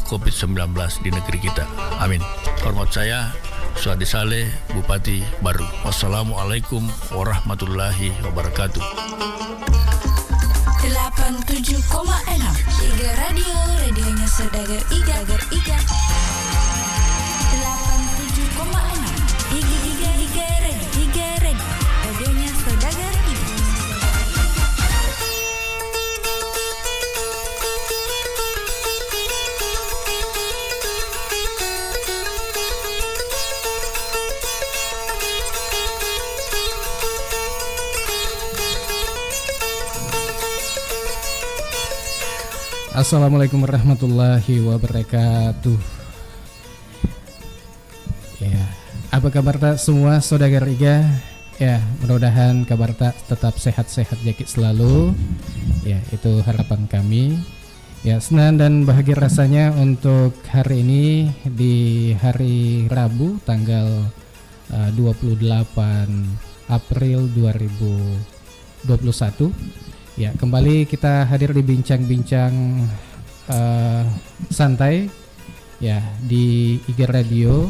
COVID-19 di negeri kita. Amin. Hormat saya Suhadi Saleh, Bupati Baru. Wassalamualaikum warahmatullahi wabarakatuh. 87,6 Iga Radio, radionya Saudagar Iga. 87,6 Iga Radio, radionya Saudagar Iga. Assalamualaikum warahmatullahi wabarakatuh. Ya, apa kabar tak semua Saudagar Iga? Ya, mudah-mudahan kabar tak tetap sehat-sehat jakit selalu. Ya, itu harapan kami. Ya, senang dan bahagia rasanya untuk hari ini di hari Rabu tanggal 28 April 2021. Ya, kembali kita hadir di bincang-bincang santai ya di Iga Radio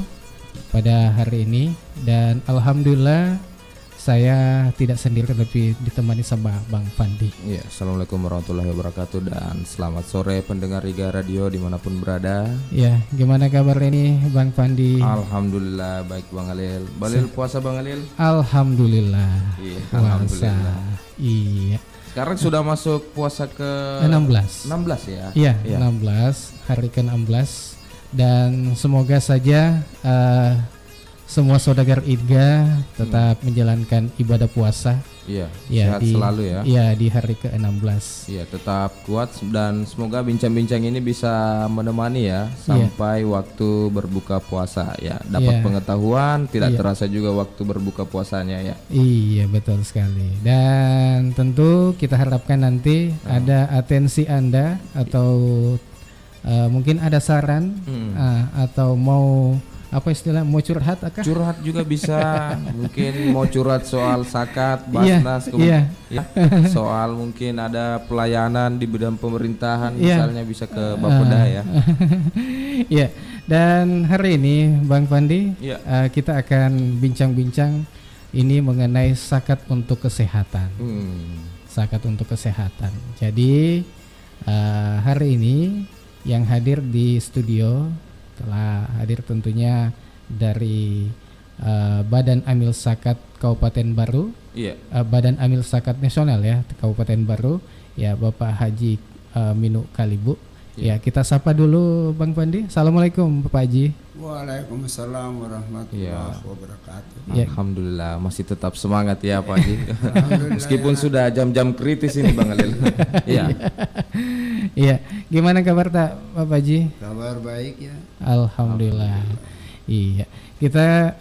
pada hari ini, dan alhamdulillah saya tidak sendiri tapi ditemani sama Bang Fandi. Ya, assalamualaikum warahmatullahi wabarakatuh dan selamat sore pendengar Iga Radio dimanapun berada. Ya, gimana kabar ini Bang Fandi? Alhamdulillah baik Bang Alil. Balil puasa Bang Alil? Alhamdulillah. Iya, puasa. alhamdulillah. Iya. Sekarang sudah masuk puasa ke 16 ya? Iya, 16, hari ke-16. Dan semoga saja semua Saudagar Iga tetap menjalankan ibadah puasa. Iya, Ya, sehat selalu ya. Iya, di hari ke-16. Iya, tetap kuat dan semoga bincang-bincang ini bisa menemani ya sampai waktu berbuka puasa ya. Dapat pengetahuan, tidak terasa juga waktu berbuka puasanya ya. Iya, betul sekali. Dan tentu kita harapkan nanti ada atensi Anda atau mungkin ada saran atau mau apa istilah, mau curhat akah? Curhat juga bisa, mungkin mau curhat soal zakat, basnas, soal mungkin ada pelayanan di bidang pemerintahan, misalnya bisa ke Bapeda ya. Iya. Dan hari ini Bang Fandi, kita akan bincang-bincang ini mengenai zakat untuk kesehatan. Zakat untuk kesehatan. Jadi hari ini yang hadir di studio telah hadir tentunya dari Badan Amil Zakat Kabupaten Baru, Badan Amil Zakat Nasional ya Kabupaten Baru, ya Bapak Haji Minu Kalibu. Ya, kita sapa dulu Bang Pandi. Assalamualaikum Bapak Haji. Waalaikumsalam warahmatullahi wabarakatuh. Alhamdulillah masih tetap semangat ya Pak Haji. Meskipun sudah jam-jam kritis ini Bang Alil. Iya, gimana kabar tak Bapak Haji? Kabar baik ya. Alhamdulillah. Iya, kita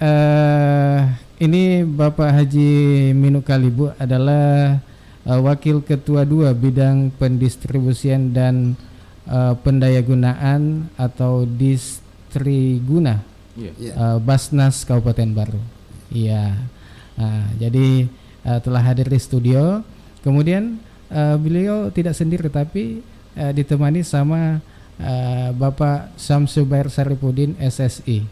ini Bapak Haji Minu Kalibu adalah Wakil Ketua 2 Bidang Pendistribusian dan Pendayagunaan atau Distriguna Basnas Kabupaten Baru. Iya. Jadi telah hadir di studio. Kemudian beliau tidak sendiri tapi ditemani sama Bapak Syamsubair Saripudin SSI.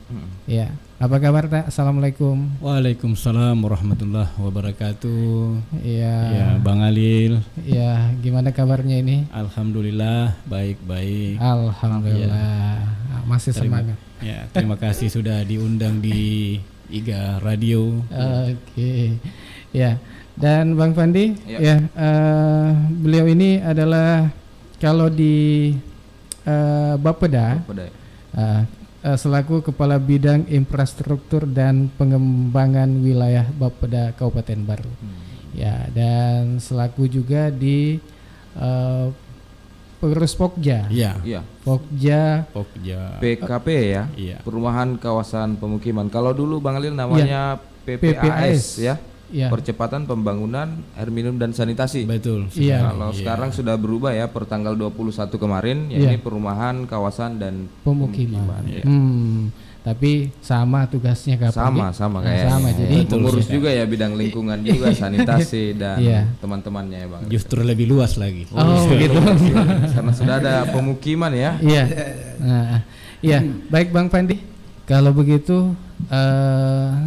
Ya, apa kabar tak? Assalamualaikum. Waalaikumsalam warahmatullahi wabarakatuh. Ya, Bang Alil. Ya, gimana kabarnya ini? Alhamdulillah baik-baik. Alhamdulillah. Masih semangat. Ya, terima kasih sudah diundang di Iga Radio. Oke. Ya, dan Bang Fandi, beliau ini adalah kalau di Bapeda, selaku Kepala Bidang Infrastruktur dan Pengembangan Wilayah Bapeda Kabupaten Baru. Ya, dan selaku juga di pengurus Pokja. Pokja PKP ya. Iya. Perumahan Kawasan Pemukiman. Kalau dulu Bang Alil namanya PPAS ya. percepatan pembangunan air minum dan sanitasi. Betul. Kalau sekarang sudah berubah ya per tanggal 21 kemarin, ini perumahan, kawasan dan pemukiman. Tapi sama tugasnya kapan? Sama kayak. Jadi mengurus juga ya bidang lingkungan juga, sanitasi dan teman-temannya ya Bang. Justru lebih luas lagi. Gitu. Karena sudah ada pemukiman ya. Iya. Baik Bang Pandi. Kalau begitu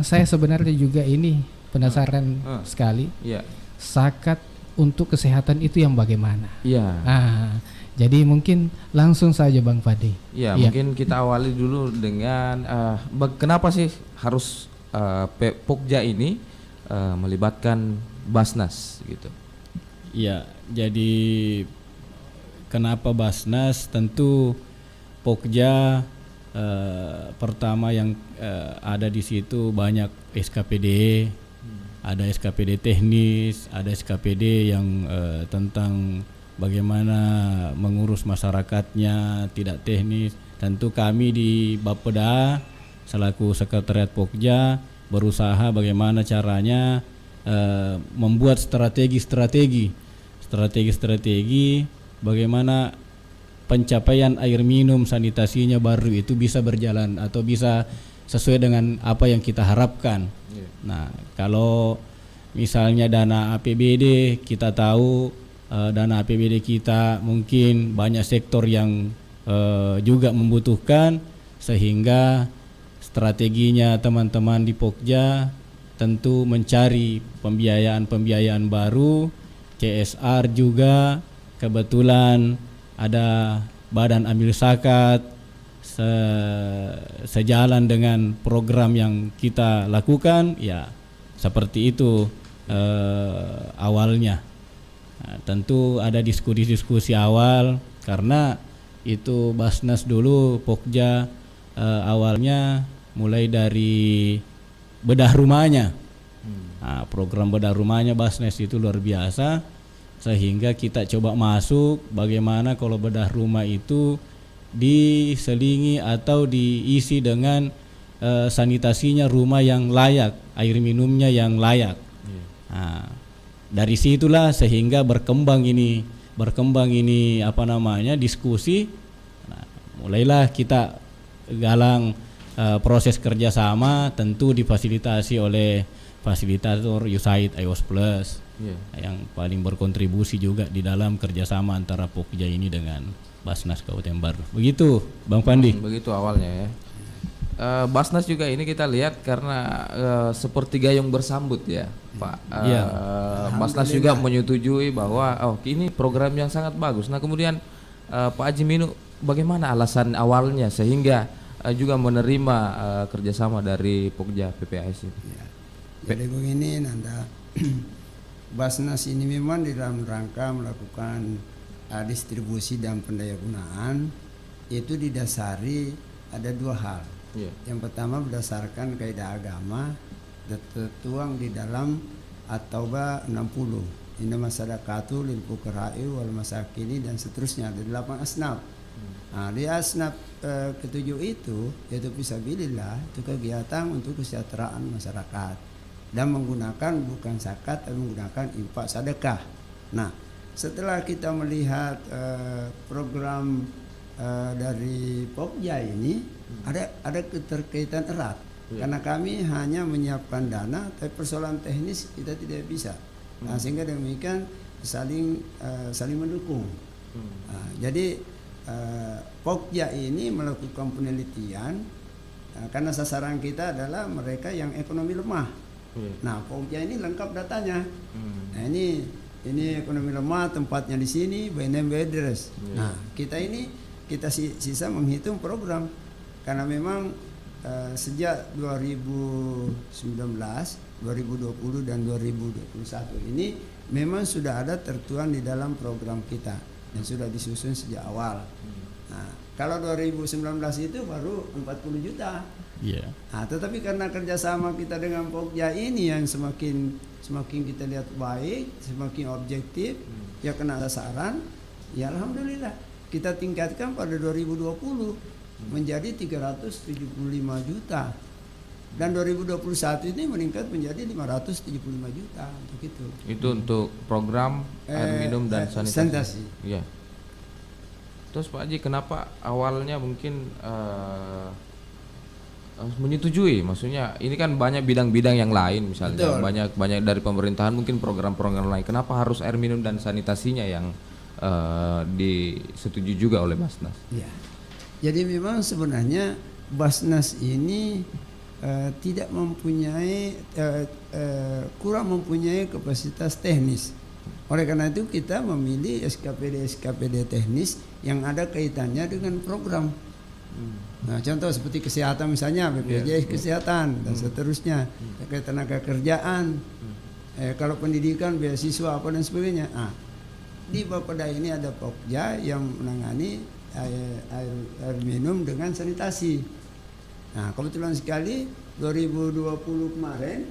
saya sebenarnya juga ini penasaran sekali. Zakat untuk kesehatan itu yang bagaimana? Jadi mungkin langsung saja Bang Pandi. Mungkin kita awali dulu dengan kenapa sih harus Pokja ini melibatkan Basnas gitu. Jadi kenapa Basnas? Tentu Pokja pertama yang ada di situ banyak SKPD, ada SKPD teknis, ada SKPD yang tentang bagaimana mengurus masyarakatnya, tidak teknis. Tentu kami di Bapeda selaku sekretariat Pokja berusaha bagaimana caranya membuat strategi bagaimana pencapaian air minum sanitasinya baru itu bisa berjalan atau bisa sesuai dengan apa yang kita harapkan. Nah, kalau misalnya dana APBD, kita tahu dana APBD kita mungkin banyak sektor yang juga membutuhkan, sehingga strateginya teman-teman di Pokja tentu mencari pembiayaan baru, CSR juga. Kebetulan ada Badan Amil Zakat sejalan dengan program yang kita lakukan, ya seperti itu awalnya. Nah, tentu ada diskusi awal karena itu Basnas dulu Pokja awalnya mulai dari bedah rumahnya. Nah, program bedah rumahnya Basnas itu luar biasa, sehingga kita coba masuk bagaimana kalau bedah rumah itu diselingi atau diisi dengan sanitasinya rumah yang layak, air minumnya yang layak. Nah, dari situlah sehingga berkembang ini diskusi. Nah, mulailah kita galang proses kerjasama, tentu difasilitasi oleh fasilitator USAID IOS Plus yang paling berkontribusi juga di dalam kerjasama antara Pokja ini dengan Basnas Kabupaten Baru. Begitu Bang Pandi. Begitu awalnya ya. Basnas juga ini kita lihat karena seperti gayung bersambut ya Pak. Basnas juga menyetujui bahwa ini program yang sangat bagus. Nah kemudian Pak Haji Minu, bagaimana alasan awalnya sehingga juga menerima kerjasama dari Pokja PPAS ini? Jadi begini Nanda, Basnas ini memang dalam rangka melakukan distribusi dan pendayagunaan itu didasari ada dua hal. Yang pertama berdasarkan kaidah agama tertuang di dalam At-Taubah 60, inna masadaqatu lil fuqara'i wal masakini dan seterusnya, ada 8 asnaf. Nah, di asnaf ketujuh itu yaitu fisabilillah, itu kegiatan untuk kesejahteraan masyarakat dan menggunakan bukan zakat tapi menggunakan infak sedekah. Nah, setelah kita melihat program dari Pokja ini ada keterkaitan erat karena kami hanya menyiapkan dana tapi persoalan teknis kita tidak bisa. Nah, sehingga demikian saling mendukung. Nah, jadi Pokja ini melakukan penelitian karena sasaran kita adalah mereka yang ekonomi lemah. Nah, Pokja ini lengkap datanya. Nah, ini ekonomi lemah, tempatnya di sini, BNM address. Nah, kita sisa menghitung program karena memang sejak 2019, 2020 dan 2021 ini memang sudah ada tertuang di dalam program kita yang sudah disusun sejak awal. Nah, kalau 2019 itu baru 40 juta. Nah, tetapi karena kerjasama kita dengan Pokja ini yang semakin kita lihat baik, semakin objektif, ya kena sasaran, ya alhamdulillah kita tingkatkan pada 2020 menjadi 375 juta. Dan 2021 ini meningkat menjadi 575 juta untuk itu. Itu untuk program air minum dan sanitasi. Iya. Terus Pak Haji, kenapa awalnya mungkin menyetujui? Maksudnya ini kan banyak bidang-bidang yang lain, misalnya banyak dari pemerintahan mungkin program-program lain. Kenapa harus air minum dan sanitasinya yang disetujui juga oleh Basnas? Ya. Jadi memang sebenarnya Basnas ini tidak mempunyai kurang mempunyai kapasitas teknis. Oleh karena itu kita memilih SKPD teknis yang ada kaitannya dengan program. Nah, contoh seperti kesehatan misalnya BPJS kesehatan dan seterusnya, terkait tenaga kerjaan, kalau pendidikan, beasiswa apa dan sebagainya. Di Bapeda ini ada Pokja yang menangani air minum dengan sanitasi. Nah, kebetulan sekali 2020 kemarin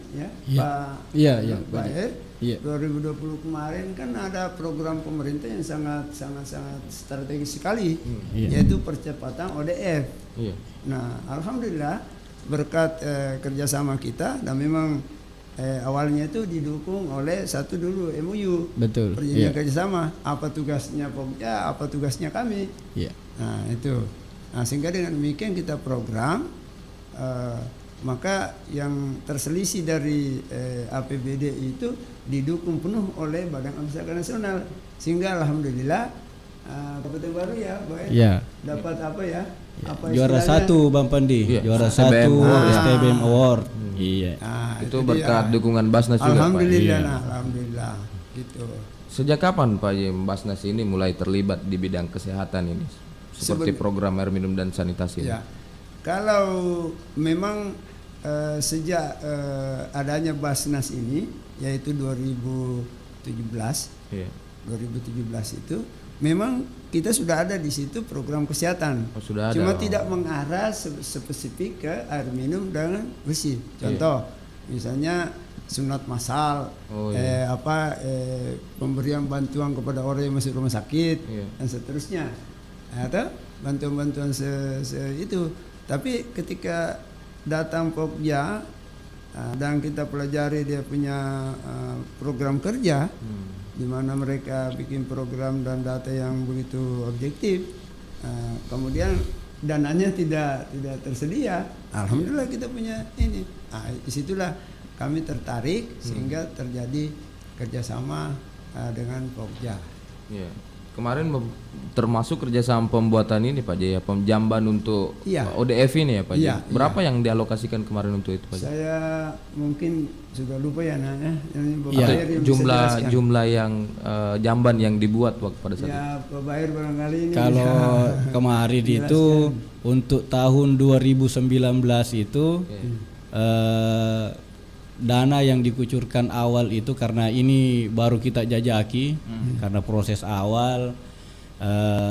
Pak Er, 2020 kemarin kan ada program pemerintah yang sangat strategis sekali, yaitu percepatan ODF. Nah, alhamdulillah berkat kerjasama kita, dan memang awalnya itu didukung oleh satu dulu MOU, perjanjian kerjasama, apa tugasnya Pokja, apa tugasnya kami. Nah itu, sehingga dengan demikian kita program, maka yang terselisih dari APBD itu didukung penuh oleh Badan Usaha Nasional, sehingga alhamdulillah Kabupaten Baru dapat apa ya? Juara satu Bang Pandi, juara satu STBM Award. Itu berkat dukungan Basnas juga, alhamdulillah, Pak. Alhamdulillah. Gitu. Sejak kapan Pak Basnas ini mulai terlibat di bidang kesehatan ini, seperti program air minum dan sanitasi? Kalau memang sejak adanya Basnas ini, yaitu 2017 itu memang kita sudah ada di situ program kesehatan. Cuma tidak mengarah spesifik ke air minum dan besi. Contoh, misalnya sunat massal, pemberian bantuan kepada orang yang masuk rumah sakit dan seterusnya, atau bantuan-bantuan itu. Tapi ketika datang Pokja dan kita pelajari dia punya program kerja, di mana mereka bikin program dan data yang begitu objektif, kemudian dananya tidak tersedia. Alhamdulillah kita punya ini. Disitulah kami tertarik sehingga terjadi kerjasama dengan Pokja. Kemarin termasuk kerjasama pembuatan ini Pak Jaya, jamban untuk ODF ini ya Pak Jaya. Berapa yang dialokasikan kemarin untuk itu Pak Jaya? Saya mungkin sudah lupa ya jumlah yang jamban yang dibuat waktu pada saat itu. Pak Bair barangkali ini. Kalau kemarin itu untuk tahun 2019 itu dana yang dikucurkan awal itu, karena ini baru kita jajaki, karena proses awal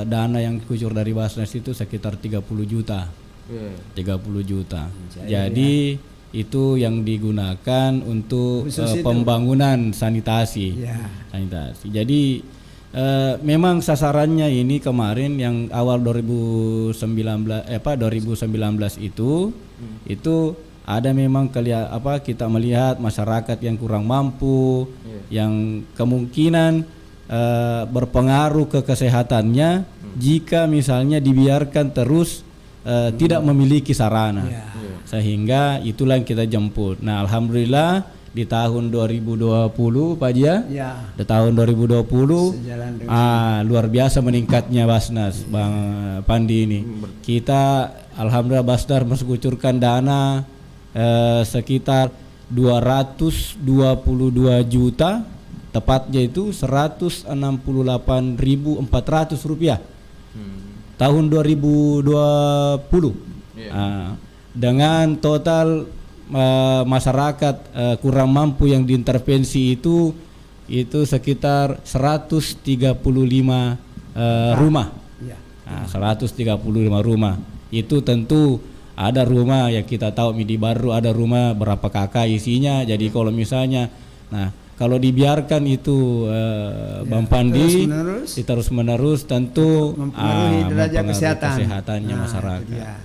dana yang dikucur dari Basnas itu sekitar 30 juta. 30 juta. Jadi itu yang digunakan untuk pembangunan sanitasi. Sanitasi. Jadi memang sasarannya ini kemarin yang awal 2019 itu ada memang kita melihat masyarakat yang kurang mampu, yang kemungkinan berpengaruh ke kesehatannya jika misalnya dibiarkan terus tidak memiliki sarana. Sehingga itulah yang kita jemput. Nah, alhamdulillah di tahun 2020 Pak Jia, di tahun 2020 luar biasa meningkatnya Basnas, Bang Pandi ini. Kita alhamdulillah Basnas mengucurkan dana sekitar 222 juta, tepatnya itu 168.400 rupiah tahun 2020. Dengan total masyarakat kurang mampu yang diintervensi itu sekitar 135 rumah. 135 rumah. Itu tentu ada rumah yang kita tahu di Baru ada rumah berapa kakak isinya. Jadi kalau misalnya, kalau dibiarkan itu Bang Pandi terus menerus tentu mempengaruhi derajat kesehatannya masyarakat.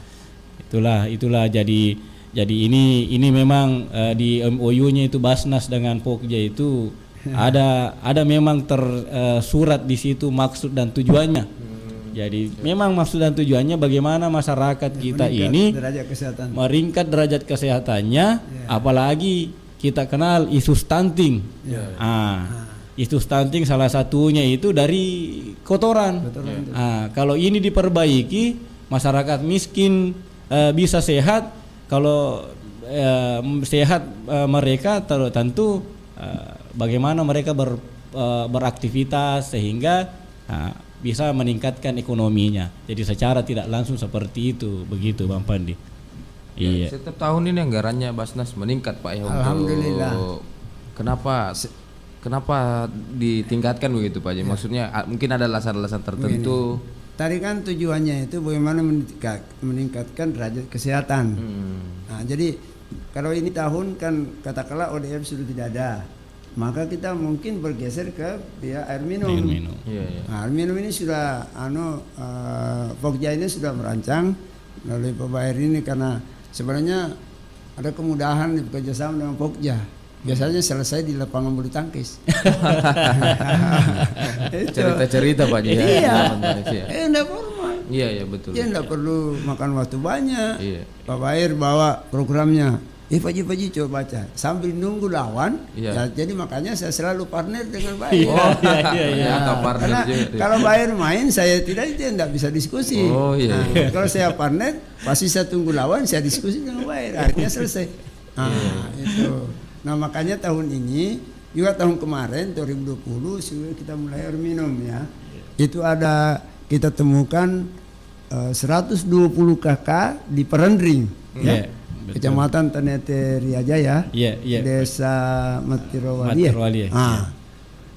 Itulah jadi Jadi ini memang di MOU-nya itu Basnas dengan Pokja itu ada memang tersurat di situ maksud dan tujuannya. Jadi memang maksud dan tujuannya bagaimana masyarakat kita ini meringkat derajat kesehatannya, apalagi kita kenal isu stunting. Isu stunting salah satunya itu dari kotoran. Kalau ini diperbaiki, masyarakat miskin bisa sehat. Kalau sehat mereka tentu bagaimana mereka beraktivitas sehingga bisa meningkatkan ekonominya. Jadi secara tidak langsung seperti itu, begitu Bang Pandi. Iya. Setiap tahun ini anggarannya Basnas meningkat Pak ya. Alhamdulillah. Kenapa ditingkatkan begitu Pak? Maksudnya mungkin ada alasan-alasan tertentu. Tadi kan tujuannya itu bagaimana meningkatkan derajat kesehatan. Nah, jadi kalau ini tahun kan katakanlah ODF sudah tidak ada, maka kita mungkin bergeser ke air minum. Nah, air minum ini sudah Pokja ini sudah merancang melalui Pak Bayer ini, karena sebenarnya ada kemudahan di bekerjasama dengan Pokja. Biasanya selesai di lapangan bulu tangkis. Cerita-cerita Pak ya. Iya. Enggak formal. Iya betul. Dia enggak perlu makan waktu banyak. Iya. Pak Bayer bawa programnya. Pak Ji coba baca sambil nunggu lawan. Ya, jadi makanya saya selalu partner dengan Bayer. Karena kalau Bayer main saya dia enggak bisa diskusi. Kalau saya partner pasti saya tunggu lawan, saya diskusi dengan Bayer. Akhirnya selesai. Itu. Nah makanya tahun ini juga tahun kemarin 2020 sudah kita mulai air minum ya. Itu ada kita temukan 120 kakak di Perendring ya. Kecamatan Tanete Riajaya, Desa Matirowali.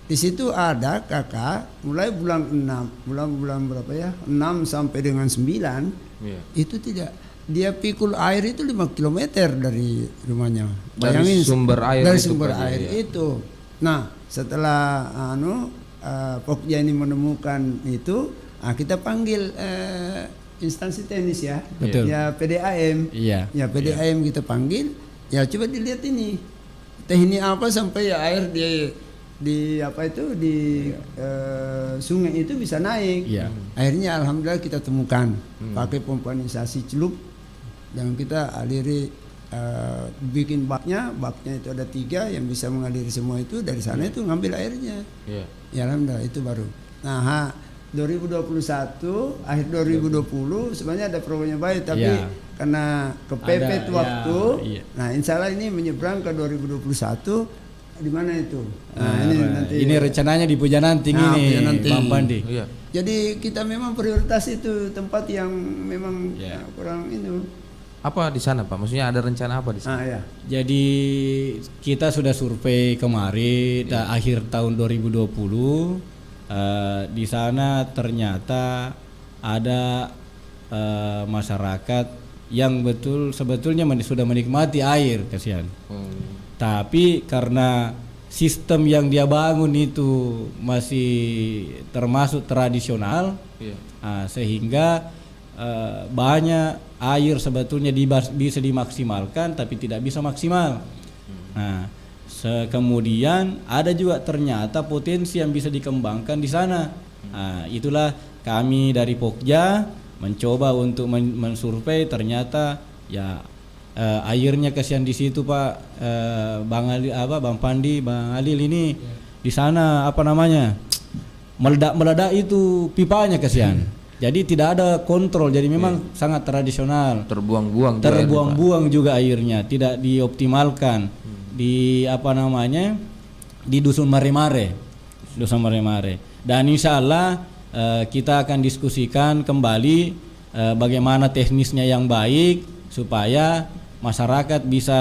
Di situ ada kakak mulai bulan 6, bulan berapa ya? 6 sampai dengan 9. Itu tidak, dia pikul air itu 5 km dari rumahnya. Bayangin, dari sumber air itu. Nah, setelah Pokja ini menemukan itu, kita panggil instansi teknis ya. Betul. Ya PDAM. Ya PDAM kita panggil. Ya coba dilihat ini. Teknik apa sampai air di sungai itu bisa naik. Akhirnya alhamdulillah kita temukan pakai pompanisasi celup, dan kita aliri bikin baknya itu ada 3 yang bisa mengaliri semua itu, dari sana itu ngambil airnya. Ya alhamdulillah itu baru. Nah 2021 akhir 2020 sebenarnya ada programnya baik, tapi karena kepepet waktu. Nah insya Allah ini menyeberang ke 2021. Di mana itu? Ini rencananya di Pujananting ini, Bang Pandi. Jadi kita memang prioritas itu tempat yang memang kurang itu. Apa di sana Pak? Maksudnya ada rencana apa di sana? Jadi kita sudah survei kemarin akhir tahun 2020. Di sana ternyata ada masyarakat yang sebetulnya sudah menikmati air, kasihan. Tapi karena sistem yang dia bangun itu masih termasuk tradisional, sehingga banyak air sebetulnya bisa dimaksimalkan tapi tidak bisa maksimal. Nah, kemudian ada juga ternyata potensi yang bisa dikembangkan di sana. Nah, itulah kami dari Pokja mencoba untuk mensurvei, ternyata airnya kasihan di situ Pak. Bang Pandi, Bang Alil ini di sana meledak itu pipanya kasihan. Jadi tidak ada kontrol, jadi memang sangat tradisional. Terbuang-buang juga airnya, tidak dioptimalkan. Di di Dusun Mare-Mare. Dan insya Allah kita akan diskusikan kembali bagaimana teknisnya yang baik supaya masyarakat bisa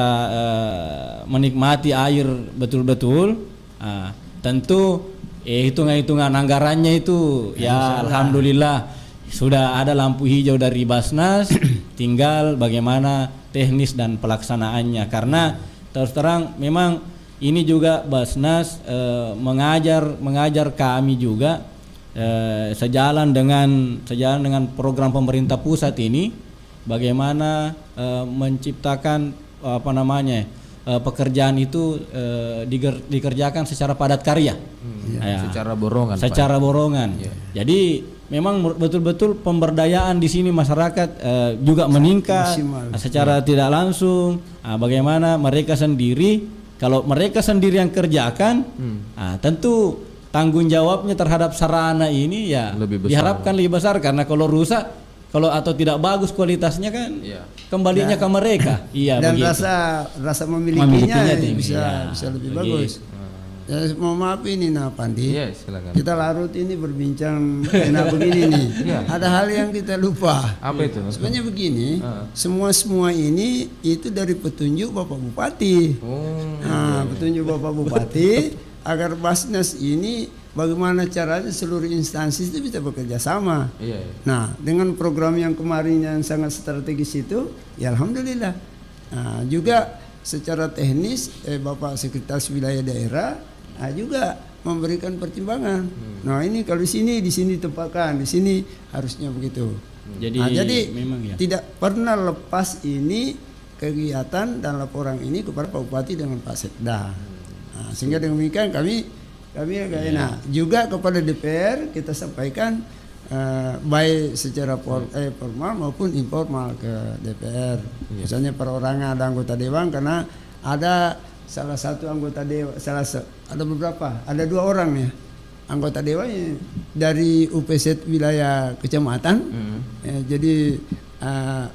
menikmati air betul-betul. Tentu hitungan anggarannya itu ya alhamdulillah sudah ada lampu hijau dari Basnas, tinggal bagaimana teknis dan pelaksanaannya. Karena terus terang memang ini juga Basnas mengajar kami juga sejalan dengan program pemerintah pusat ini, bagaimana menciptakan pekerjaan itu dikerjakan secara padat karya. Secara borongan. Secara borongan. Jadi memang betul-betul pemberdayaan di sini masyarakat juga meningkat secara tidak langsung. Bagaimana mereka sendiri, kalau mereka sendiri yang kerjakan, tentu tanggung jawabnya terhadap sarana ini ya diharapkan lebih besar, karena kalau rusak, atau tidak bagus kualitasnya kan kembalinya ke mereka. Dan begitu. rasa memilikinya bisa lebih bagus. Mohon maaf ini Pandi. Kita larut ini berbincang enak begini nih. Ada hal yang kita lupa. Apa itu? Sebenarnya begini, semua ini itu dari petunjuk Bapak Bupati. Petunjuk Bapak Bupati agar Basnas ini bagaimana caranya seluruh instansi itu bisa bekerja sama. Nah, dengan program yang kemarin yang sangat strategis itu, ya alhamdulillah. Juga secara teknis Bapak Sekretaris Wilayah Daerah juga memberikan pertimbangan. Nah, ini kalau di sini tempatkan, di sini harusnya begitu. Jadi memang tidak pernah lepas ini kegiatan dan laporan ini kepada Pak Bupati dengan Pak Sekda. Sehingga demikian kami agak enak. Juga kepada DPR kita sampaikan baik secara formal maupun informal ke DPR. Misalnya perorangan ada anggota dewan, karena ada salah satu anggota dewan, ada beberapa, ada 2 orang ya anggota dewan dari UPZ wilayah kecamatan. Jadi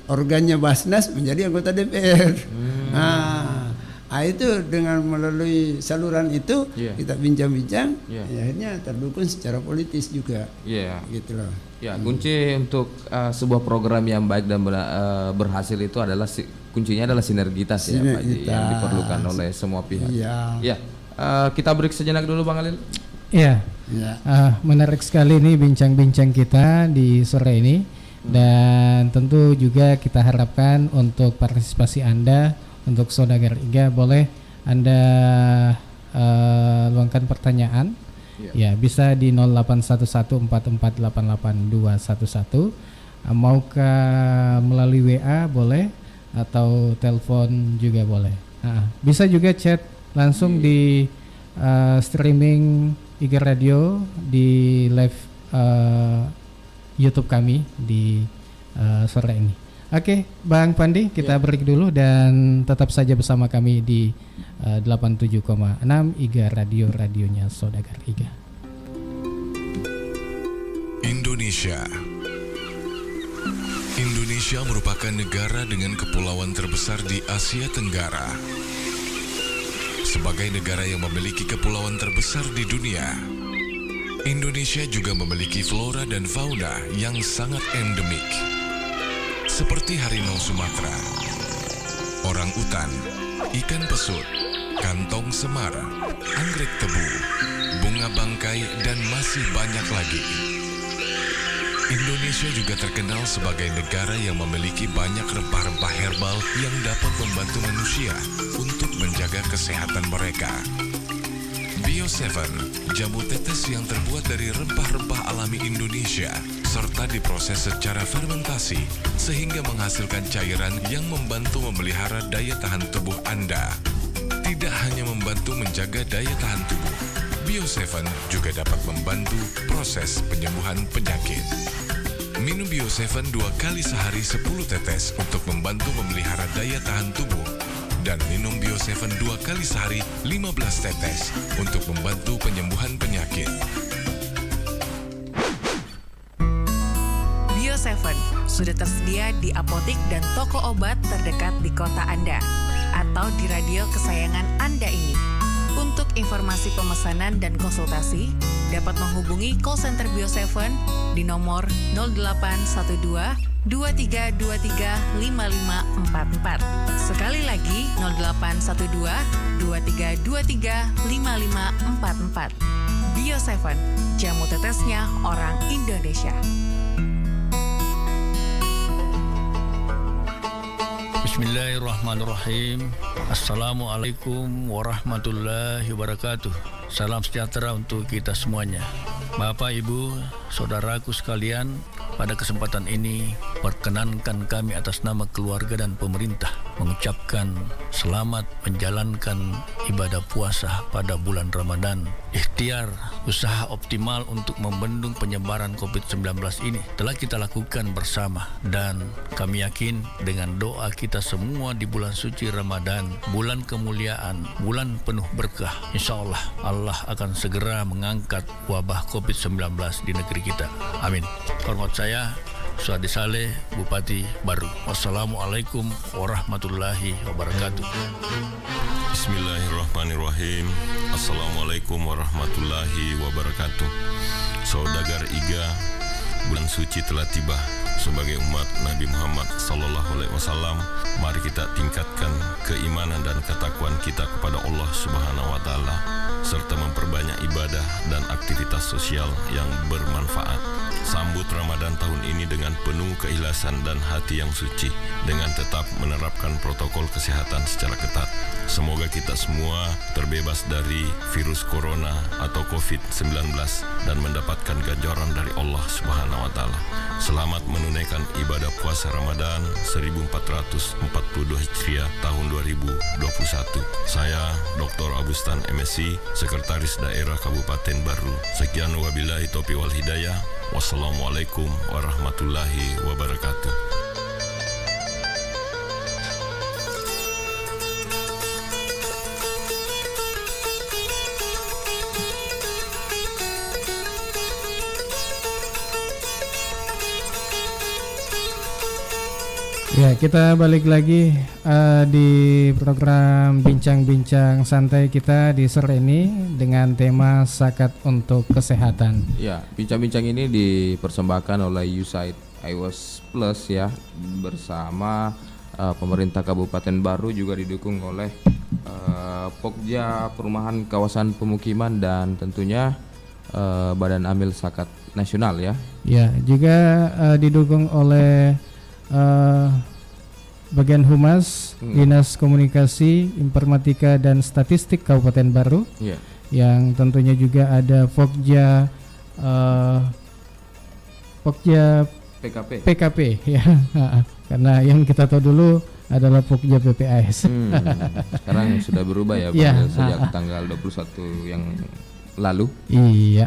organnya Basnas menjadi anggota DPR. Itu dengan melalui saluran itu kita bincang-bincang, akhirnya terdukung secara politis juga. Gitu loh. Kunci untuk sebuah program yang baik dan berhasil itu adalah kuncinya adalah sinergitas ya Pak Haji, yang diperlukan oleh semua pihak. Kita break sejenak dulu Bang Alil. Menarik sekali nih bincang-bincang kita di sore ini, dan tentu juga kita harapkan untuk partisipasi Anda, untuk Saudagar IGA, boleh Anda luangkan pertanyaan. Bisa di 081144882211, maukah melalui WA boleh, atau telepon juga boleh. Bisa juga chat langsung di streaming IGA Radio di live YouTube kami di sore ini. Oke, Bang Pandi, kita break dulu dan tetap saja bersama kami di 87,6 IGA Radio, radionya Saudagar IGA. Indonesia merupakan negara dengan kepulauan terbesar di Asia Tenggara. Sebagai negara yang memiliki kepulauan terbesar di dunia, Indonesia juga memiliki flora dan fauna yang sangat endemik, seperti harimau Sumatera, orang utan, ikan pesut, kantong semar, anggrek tebu, bunga bangkai, dan masih banyak lagi. Indonesia juga terkenal sebagai negara yang memiliki banyak rempah-rempah herbal yang dapat membantu manusia untuk menjaga kesehatan mereka. Bio7, jamu tetes yang terbuat dari rempah-rempah alami Indonesia, serta diproses secara fermentasi sehingga menghasilkan cairan yang membantu memelihara daya tahan tubuh Anda. Tidak hanya membantu menjaga daya tahan tubuh, Bio7 juga dapat membantu proses penyembuhan penyakit. Minum Bio7 2 kali sehari 10 tetes untuk membantu memelihara daya tahan tubuh, dan minum Bio7 2 kali sehari 15 tetes untuk membantu penyembuhan penyakit. Bio7 sudah tersedia di apotik dan toko obat terdekat di kota Anda atau di radio kesayangan Anda ini. Untuk informasi pemesanan dan konsultasi, dapat menghubungi call center Bio7 di nomor 0812 2323 5544. Sekali lagi 0812 2323 5544. Bio7, jamu tetesnya orang Indonesia. Bismillahirrahmanirrahim. Assalamualaikum warahmatullahi wabarakatuh. Salam sejahtera untuk kita semuanya. Bapak, Ibu, saudaraku sekalian, pada kesempatan ini perkenankan kami atas nama keluarga dan pemerintah mengucapkan selamat menjalankan ibadah puasa pada bulan Ramadan. Ikhtiar usaha optimal untuk membendung penyebaran COVID-19 ini telah kita lakukan bersama, dan kami yakin dengan doa kita semua di bulan suci Ramadan, bulan kemuliaan, bulan penuh berkah, insya Allah Allah akan segera mengangkat wabah COVID-19 di negeri kita. Amin. Hormat saya Suhadi Saleh, Bupati Baru. Wassalamualaikum warahmatullahi wabarakatuh. Bismillahirrahmanirrahim. Assalamualaikum warahmatullahi wabarakatuh. Saudagar Iga, bulan suci telah tiba. Sebagai umat Nabi Muhammad SAW, mari kita tingkatkan keimanan dan ketakwaan kita kepada Allah Subhanahu wa Ta'ala, serta memperbanyak ibadah dan aktivitas sosial yang bermanfaat. Sambut Ramadan tahun ini dengan penuh keikhlasan dan hati yang suci, dengan tetap menerapkan protokol kesehatan secara ketat. Semoga kita semua terbebas dari virus corona atau COVID-19 dan mendapatkan ganjaran dari Allah Subhanahu wa Ta'ala. Selamat menunaikan ibadah puasa Ramadan 1442 Hijriah tahun 2021. Saya Dr. Agustan MSc, Sekretaris Daerah Kabupaten Baru. Sekian wabillahi taufiq wal hidayah. Wassalamualaikum warahmatullahi wabarakatuh. Ya, kita balik lagi di program Bincang-Bincang Santai kita di sore ini dengan tema Zakat untuk Kesehatan. Ya, bincang-bincang ini dipersembahkan oleh USAID iWAS Plus ya, bersama pemerintah Kabupaten Baru, juga didukung oleh Pokja Perumahan Kawasan Pemukiman dan tentunya Badan Amil Zakat Nasional ya. Ya, juga didukung oleh Bagian Humas Dinas Komunikasi, Informatika dan Statistik Kabupaten Baru, yang tentunya juga ada Pokja PKP ya. Karena yang kita tahu dulu adalah Pokja PPAS. Sekarang sudah berubah ya, Pak, sejak tanggal 21 yang lalu. Iya.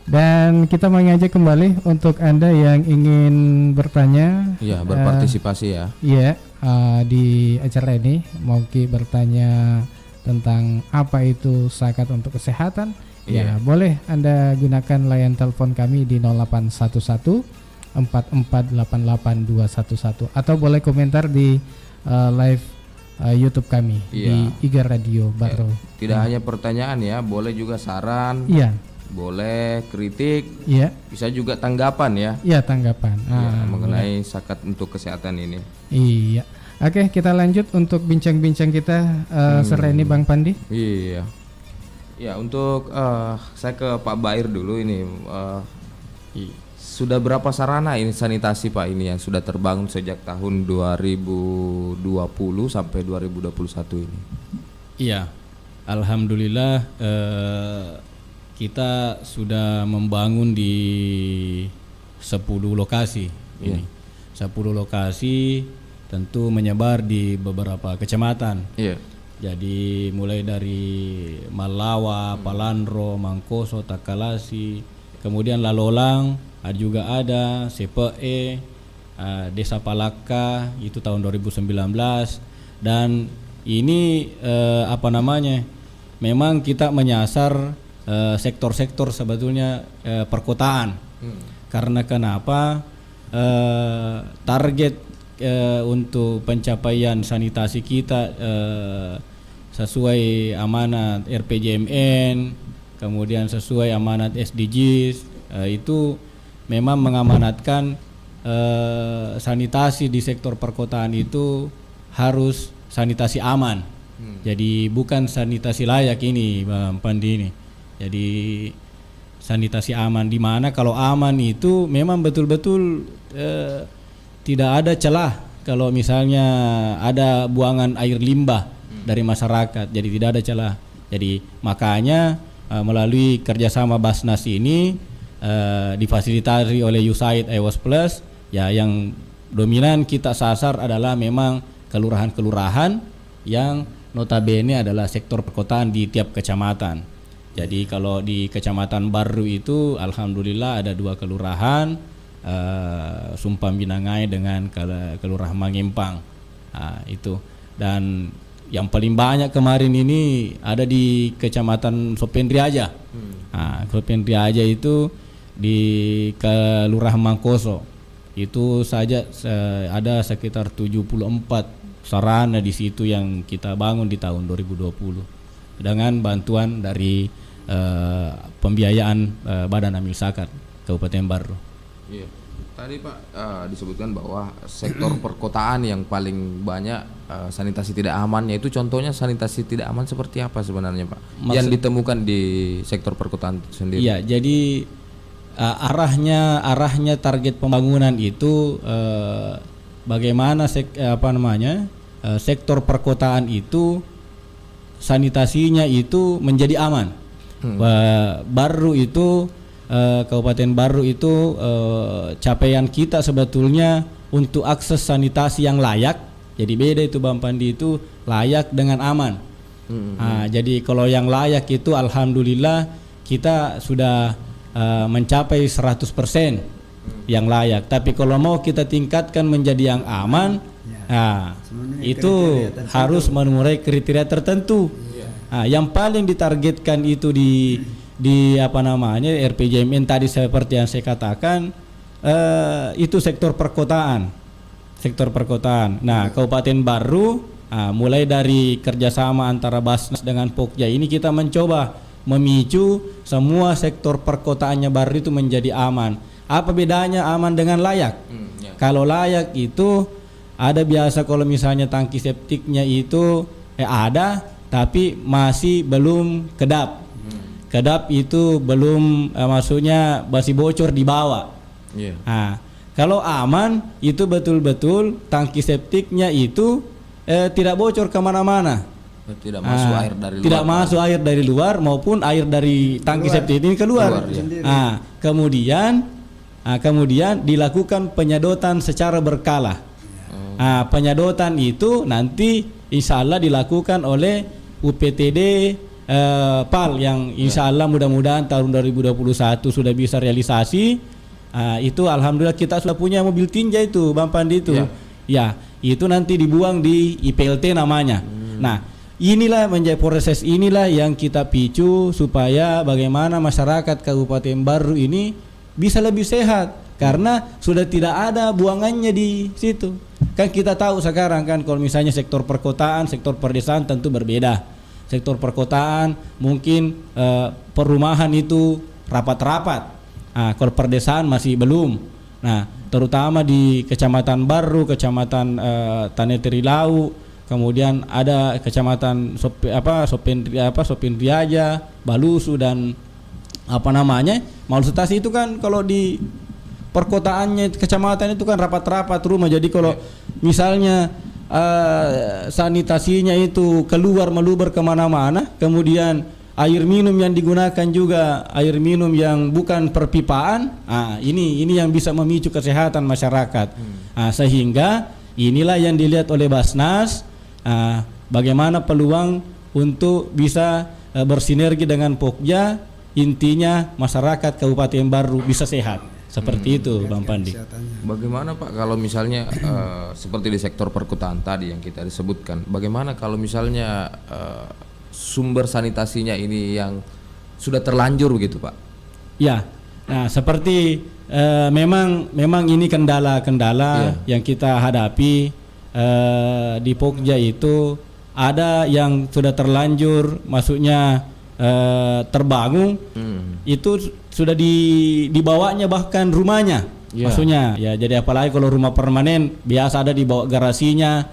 Dan kita mengajak kembali untuk Anda yang ingin bertanya, berpartisipasi ya. Iya, di acara ini mau bertanya tentang apa itu zakat untuk kesehatan. Ya, boleh Anda gunakan layan telepon kami di 0811 4488 211, atau boleh komentar di live YouTube kami di IGA Radio Baru. Tidak hanya pertanyaan ya, boleh juga saran. Boleh kritik, bisa juga tanggapan ya. Iya, tanggapan mengenai zakat untuk kesehatan ini. Iya. Oke, kita lanjut untuk bincang-bincang kita sore ini, Bang Pandi. Iya. Ya, untuk saya ke Pak Bair dulu ini. Sudah berapa sarana ini sanitasi Pak ini yang sudah terbangun sejak tahun 2020 sampai 2021 ini? Iya, alhamdulillah. Kita sudah membangun di 10 lokasi ini. 10 lokasi tentu menyebar di beberapa kecamatan. Jadi mulai dari Malawa, Palandro, Mangkoso, Takalasi, kemudian Lalolang, juga ada CPE, Desa Palaka, itu tahun 2019. Dan ini memang kita menyasar sektor-sektor sebetulnya perkotaan. Karena kenapa? Target untuk pencapaian sanitasi kita sesuai amanat RPJMN, kemudian sesuai amanat SDGs, itu memang mengamanatkan sanitasi di sektor perkotaan itu harus sanitasi aman. Jadi bukan sanitasi layak ini, Bang Pandi ini. Jadi sanitasi aman, di mana kalau aman itu memang betul-betul tidak ada celah kalau misalnya ada buangan air limbah dari masyarakat, jadi tidak ada celah. Jadi makanya melalui kerjasama Basnas ini difasilitasi oleh USAID EWOS Plus, ya yang dominan kita sasar adalah memang kelurahan-kelurahan yang notabene adalah sektor perkotaan di tiap kecamatan. Jadi kalau di Kecamatan Baru itu alhamdulillah ada 2 kelurahan, Sumpang Binangai dengan Kelurahan Mangempang. Itu. Dan yang paling banyak kemarin ini ada di Kecamatan Sopendriaja. Sopendriaja itu di Kelurahan Mangkoso. Itu saja ada sekitar 74 sarana di situ yang kita bangun di tahun 2020 dengan bantuan dari pembiayaan Badan Amil Zakat Kabupaten Baru. Iya. Tadi Pak disebutkan bahwa sektor perkotaan yang paling banyak sanitasi tidak amannya, itu contohnya sanitasi tidak aman seperti apa sebenarnya Pak? Yang ditemukan di sektor perkotaan sendiri? Iya, jadi arahnya target pembangunan itu bagaimana sektor perkotaan itu sanitasinya itu menjadi aman. Baru itu Kabupaten Baru itu capaian kita sebetulnya untuk akses sanitasi yang layak. Jadi beda itu Bang Pandi, itu layak dengan aman. Jadi kalau yang layak itu alhamdulillah kita sudah mencapai 100% yang layak. Tapi kalau mau kita tingkatkan menjadi yang aman, itu harus memenuhi kriteria tertentu. Yang paling ditargetkan itu di RPJMN tadi seperti yang saya katakan, itu sektor perkotaan. Nah, Kabupaten Baru mulai dari kerjasama antara Basnas dengan Pokja ini kita mencoba memicu semua sektor perkotaannya Baru itu menjadi aman. Apa bedanya aman dengan layak? Kalau layak itu ada biasa kalau misalnya tangki septiknya itu ada tapi masih belum kedap. Kedap itu belum maksudnya masih bocor di bawah. Kalau aman itu betul-betul tangki septiknya itu tidak bocor kemana-mana. Tidak masuk air dari luar. Tidak masuk air dari luar maupun air dari tangki septik ini keluar. Kemudian dilakukan penyedotan secara berkala. Penyedotan itu nanti insya Allah dilakukan oleh UPTD PAL yang insya Allah mudah-mudahan tahun 2021 sudah bisa realisasi. Itu alhamdulillah kita sudah punya mobil tinja itu Bang Pandi itu. Ya, itu nanti dibuang di IPLT namanya. Nah, inilah menjadi proses inilah yang kita picu supaya bagaimana masyarakat Kabupaten Baru ini bisa lebih sehat karena sudah tidak ada buangannya di situ. Kan kita tahu sekarang kan kalau misalnya sektor perkotaan, sektor perdesaan tentu berbeda. Sektor perkotaan mungkin perumahan itu rapat-rapat. Kalau perdesaan masih belum. Nah, terutama di Kecamatan Baru, Kecamatan Tanetirilau, kemudian ada Kecamatan Sopendriaja, Balusu dan Malustasi itu kan kalau di perkotaannya kecamatan itu kan rapat-rapat rumah. Jadi kalau misalnya sanitasinya itu keluar meluber kemana-mana, kemudian air minum yang digunakan juga air minum yang bukan perpipaan, ini yang bisa memicu kesehatan masyarakat. Sehingga inilah yang dilihat oleh Basnas, bagaimana peluang untuk bisa bersinergi dengan Pokja, intinya masyarakat Kabupaten Baru bisa sehat. Seperti itu Bang Pandi. Bagaimana Pak kalau misalnya seperti di sektor perkotaan tadi yang kita disebutkan, bagaimana kalau misalnya sumber sanitasinya ini yang sudah terlanjur begitu Pak? Ya, nah seperti memang ini kendala-kendala yang kita hadapi di Pokja itu ada yang sudah terlanjur, maksudnya terbangun, itu sudah dibawanya bahkan rumahnya, maksudnya ya. Jadi apalagi kalau rumah permanen biasa ada di bawah garasinya,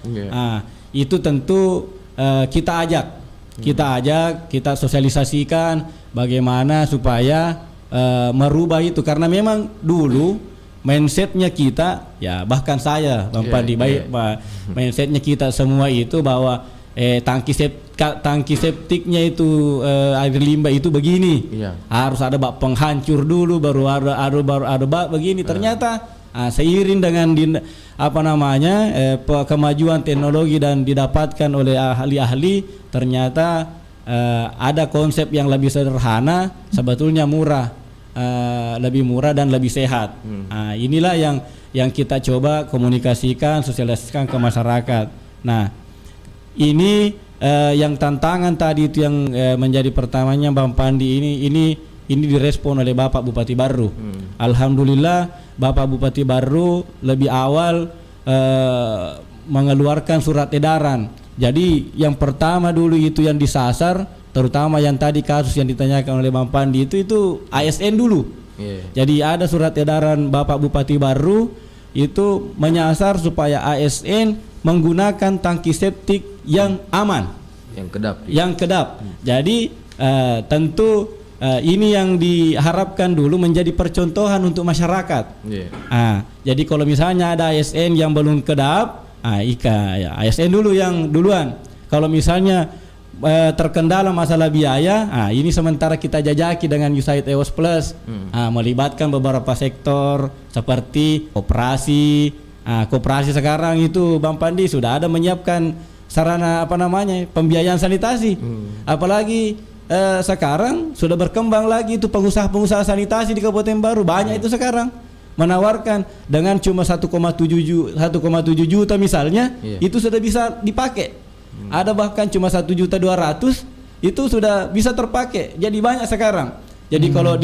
itu tentu kita ajak, sosialisasikan bagaimana supaya merubah itu, karena memang dulu mindsetnya kita, ya bahkan saya Bang Pandi, mindsetnya kita semua itu bahwa tangki septiknya itu air limbah itu begini. Harus ada bak penghancur dulu baru ada bak begini. Ternyata seiring dengan kemajuan teknologi dan didapatkan oleh ahli-ahli, ternyata ada konsep yang lebih sederhana, sebetulnya murah, lebih murah dan lebih sehat. Inilah yang kita coba komunikasikan, sosialisasikan ke masyarakat. Nah, ini yang tantangan tadi itu yang menjadi pertamanya Bang Pandi, ini direspon oleh Bapak Bupati Barru. Alhamdulillah Bapak Bupati Barru lebih awal mengeluarkan surat edaran. Jadi yang pertama dulu itu yang disasar, terutama yang tadi kasus yang ditanyakan oleh Bang Pandi itu ASN dulu. Jadi ada surat edaran Bapak Bupati Barru itu menyasar supaya ASN menggunakan tangki septik yang aman, yang kedap. Jadi tentu ini yang diharapkan dulu menjadi percontohan untuk masyarakat. Jadi kalau misalnya ada ASN yang belum kedap, ASN dulu yang duluan. Kalau misalnya terkendala masalah biaya, ini sementara kita jajaki dengan USAID EOS Plus, melibatkan beberapa sektor seperti koperasi. Koperasi sekarang itu Bang Pandi sudah ada menyiapkan sarana pembiayaan sanitasi. Apalagi sekarang sudah berkembang lagi itu pengusaha sanitasi di Kabupaten Barru, banyak itu sekarang menawarkan dengan cuma 1,7 juta misalnya, itu sudah bisa dipakai. Ada bahkan cuma 1.200.000 itu sudah bisa terpakai. Jadi banyak sekarang. Jadi kalau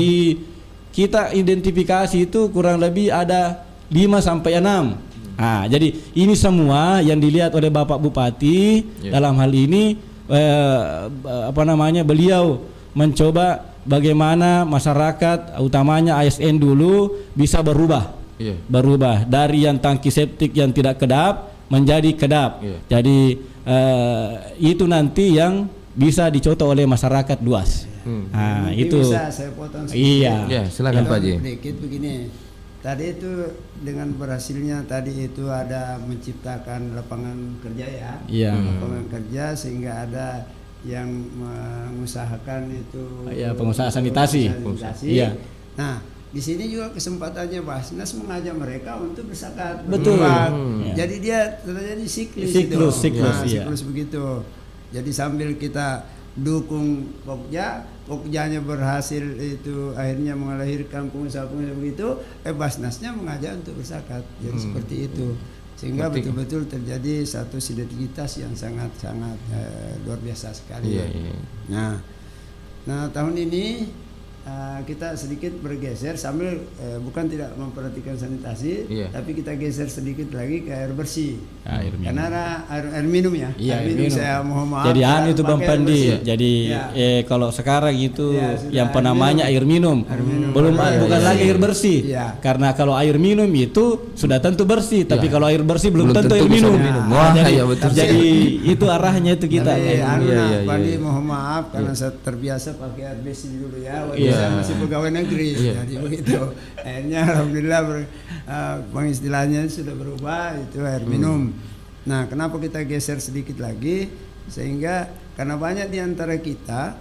kita identifikasi itu kurang lebih ada 5 sampai 6. Jadi ini semua yang dilihat oleh Bapak Bupati dalam hal ini beliau mencoba bagaimana masyarakat, utamanya ASN dulu bisa berubah dari yang tangki septik yang tidak kedap menjadi kedap. Jadi itu nanti yang bisa dicontoh oleh masyarakat luas. Itu bisa saya potong sedikit. Silakan Pak Ji. Sedikit begini. Tadi itu dengan berhasilnya tadi itu ada menciptakan lapangan kerja lapangan kerja sehingga ada yang mengusahakan itu pengusaha sanitasi. Nah, di sini juga kesempatannya Basnas mengajak mereka untuk berzakat. Betul. Jadi dia terjadi siklus begitu. Jadi sambil kita dukung Pokjanya berhasil itu akhirnya melahirkan pengusaha-pengusaha begitu, Basnasnya mengajak untuk berzakat. Jadi seperti itu. Sehingga betul-betul terjadi satu sinergitas yang sangat-sangat luar biasa sekali. Nah, tahun ini kita sedikit bergeser sambil bukan tidak memperhatikan sanitasi, tapi kita geser sedikit lagi ke air bersih. Karena ada air minum ya. Air minum. Saya mohon maaf. Jadi itu Bang Pandi. Jadi kalau sekarang itu yang namanya air minum. Belum bukan lagi air bersih. Karena kalau air minum itu sudah tentu bersih, tapi kalau air bersih belum tentu air minum. Jadi itu arahnya itu kita. Pandi mohon maaf karena saya terbiasa pakai air bersih dulu ya. Saya masih pegawai negeri, jadi begitu. Akhirnya alhamdulillah pengistilahnya sudah berubah, itu air minum. Nah, kenapa kita geser sedikit lagi? Sehingga karena banyak di antara kita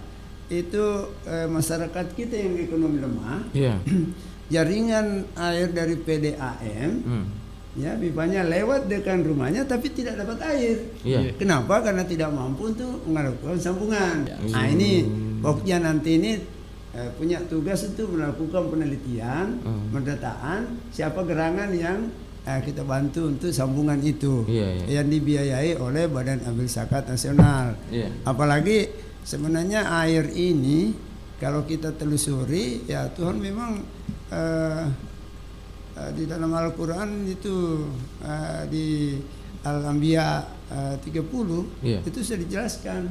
itu masyarakat kita yang ekonomi lemah, jaringan air dari PDAM, pipanya lewat dekat rumahnya tapi tidak dapat air. Kenapa? Karena tidak mampu untuk melakukan sambungan. Nah, ini pokoknya nanti ini punya tugas itu melakukan penelitian, pendataan siapa gerangan yang kita bantu untuk sambungan itu yang dibiayai oleh Badan Amil Zakat Nasional. Apalagi sebenarnya air ini kalau kita telusuri ya Tuhan memang di dalam Al-Quran itu di Al-Anbiya 30 itu sudah dijelaskan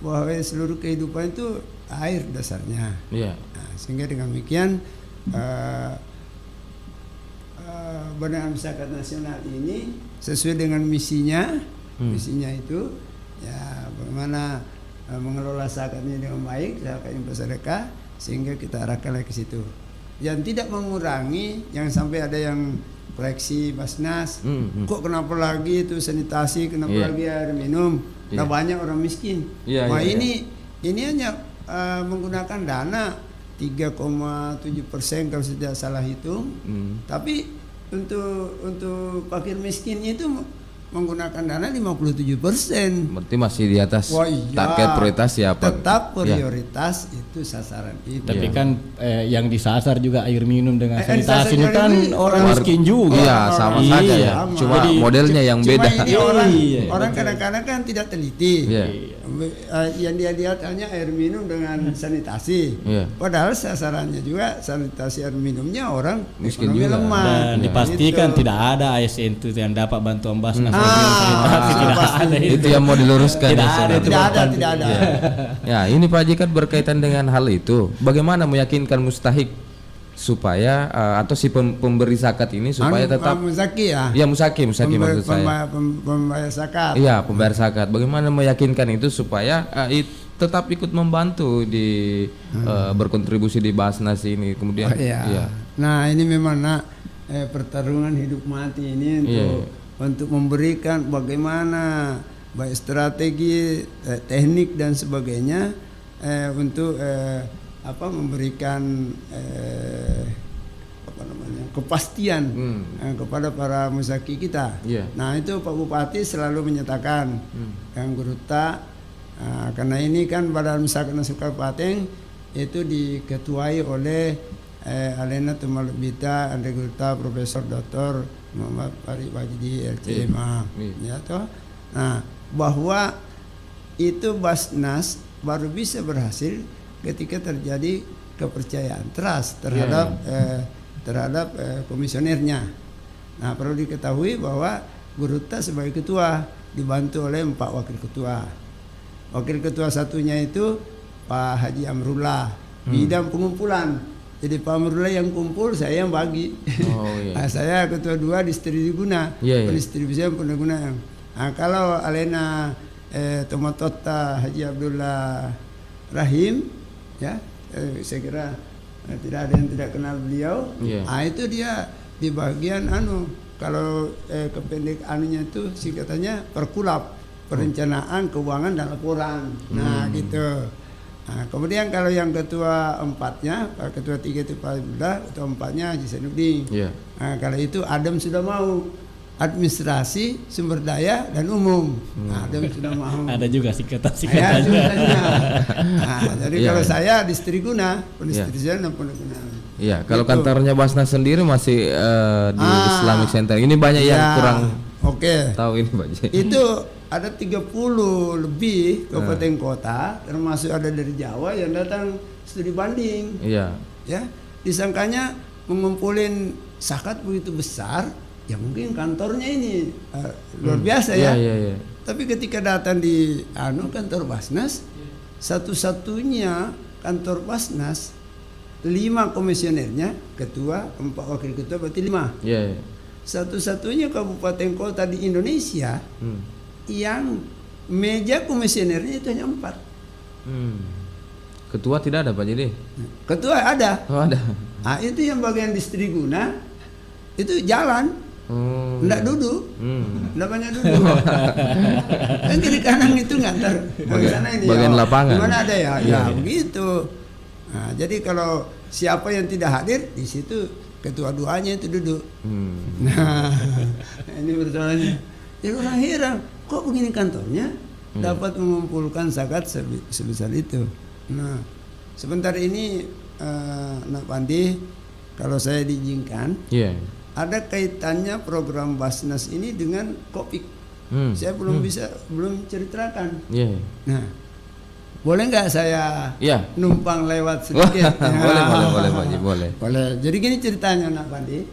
bahwa seluruh kehidupan itu air dasarnya. Nah, sehingga dengan demikian Badan Amil Zakat Nasional ini sesuai dengan misinya, misinya itu ya bagaimana mengelola zakatnya dengan baik, zakat yang bersedekah, sehingga kita arahkan ke situ. yang tidak mengurangi, yang sampai ada yang koleksi Basnas. Kok kenapa lagi itu sanitasi, kenapa lagi air minum? Nah banyak orang miskin. Nah ini hanya menggunakan dana 3,7% kalau tidak salah hitung. Tapi untuk fakir miskin itu menggunakan dana 57%. Berarti masih di atas target prioritas siapa? Tetap prioritas itu sasaran itu. Tapi kan yang disasar juga air minum dengan sanitasi ini kan orang miskin juga. Iya, sama saja ya. Cuma modelnya yang beda. Ini orang kadang-kadang kan tidak teliti. Yang dia lihat hanya air minum dengan sanitasi. Padahal sasarannya juga sanitasi air minumnya orang miskin juga. Lemah. Dan dipastikan tidak ada ASN itu yang dapat bantuan Basnas. Tidak ada itu yang mau diluruskan. Tidak ada. Ya, ini Pak Haji kan berkaitan dengan hal itu. Bagaimana meyakinkan mustahik supaya atau si pemberi zakat ini supaya tetap muzaki ya? Iya, musaki maksud saya. Pembayar zakat. Iya, pembayar zakat. Bagaimana meyakinkan itu supaya tetap ikut membantu di berkontribusi di Basnas ini kemudian. Nah, ini memang pertarungan hidup mati ini untuk memberikan bagaimana baik strategi, teknik dan sebagainya untuk memberikan kepastian kepada para musaki kita. Nah itu Pak Bupati selalu menyatakan yang Guruta karena ini kan Badan Musyawarah Nasional Kabupaten itu diketuai oleh Alena Tumalubita, Andre Guruta, Profesor Dr. Muhammad Farid Wajidi LCMA, ya toh. Nah, bahwa itu Basnas baru bisa berhasil ketika terjadi kepercayaan, trust terhadap komisionernya. Nah, perlu diketahui bahwa Guruta sebagai ketua dibantu oleh 4 wakil ketua. Wakil ketua satunya itu Pak Haji Amrullah, bidang pengumpulan. Jadi Pak Amrullah yang kumpul, saya yang bagi. Nah, saya ketua 2 distribusi guna, pendistribusian pengguna. Nah, kalau Alena Tomatota Haji Abdullah Rahim, ya, saya kira tidak ada yang tidak kenal beliau. Nah, itu dia di bagian kalau kependek itu singkatannya perkulap, perencanaan keuangan dan laporan. Nah, gitu. Nah, kemudian kalau yang ketua 4-nya, ketua 3 itu Pak Abdullah, ketua 4-nya Haji Sainuddin. Nah, kalau itu Adam sudah mau administrasi, sumber daya dan umum. Nah, Adam sudah mau. Ada juga singkatan-singkatannya. Jadi kalau saya distriguna, pendistribusian dan pengguna. Iya, kalau kantornya Basnas sendiri masih di Islamic Center. Ini banyak yang kurang tahu ini Pak Haji. Itu ada 30 lebih kabupaten kota, termasuk ada dari Jawa yang datang studi banding. Ya, disangkanya mengumpulin zakat begitu besar, ya mungkin kantornya ini luar biasa ya. Tapi ketika datang di kantor Basnas, satu-satunya kantor Basnas 5 komisionernya, ketua, 4 wakil ketua, berarti 5. Satu-satunya kabupaten kota di Indonesia yang meja komisionernya itu hanya 4. Ketua tidak ada Pak Jadi? Ketua ada. Oh, ada. Nah, itu yang bagian distriguna itu jalan, enggak duduk, enggak banyak duduk. Kan kiri kanan itu ngantar bagian lapangan. Mana ada ya begitu. Nah, jadi kalau siapa yang tidak hadir di situ ketua 2-nya itu duduk. Nah, ini persoalannya. Jadi orang heran, kok begini kantornya dapat mengumpulkan zakat sebesar itu. Nah, sebentar ini Nak Pandi, kalau saya diizinkan, ada kaitannya program Basnas ini dengan Kopik. Saya belum ceritakan. Nah, boleh nggak saya numpang lewat sedikit? Boleh Pak Haji, boleh. Jadi gini ceritanya Nak Pandi.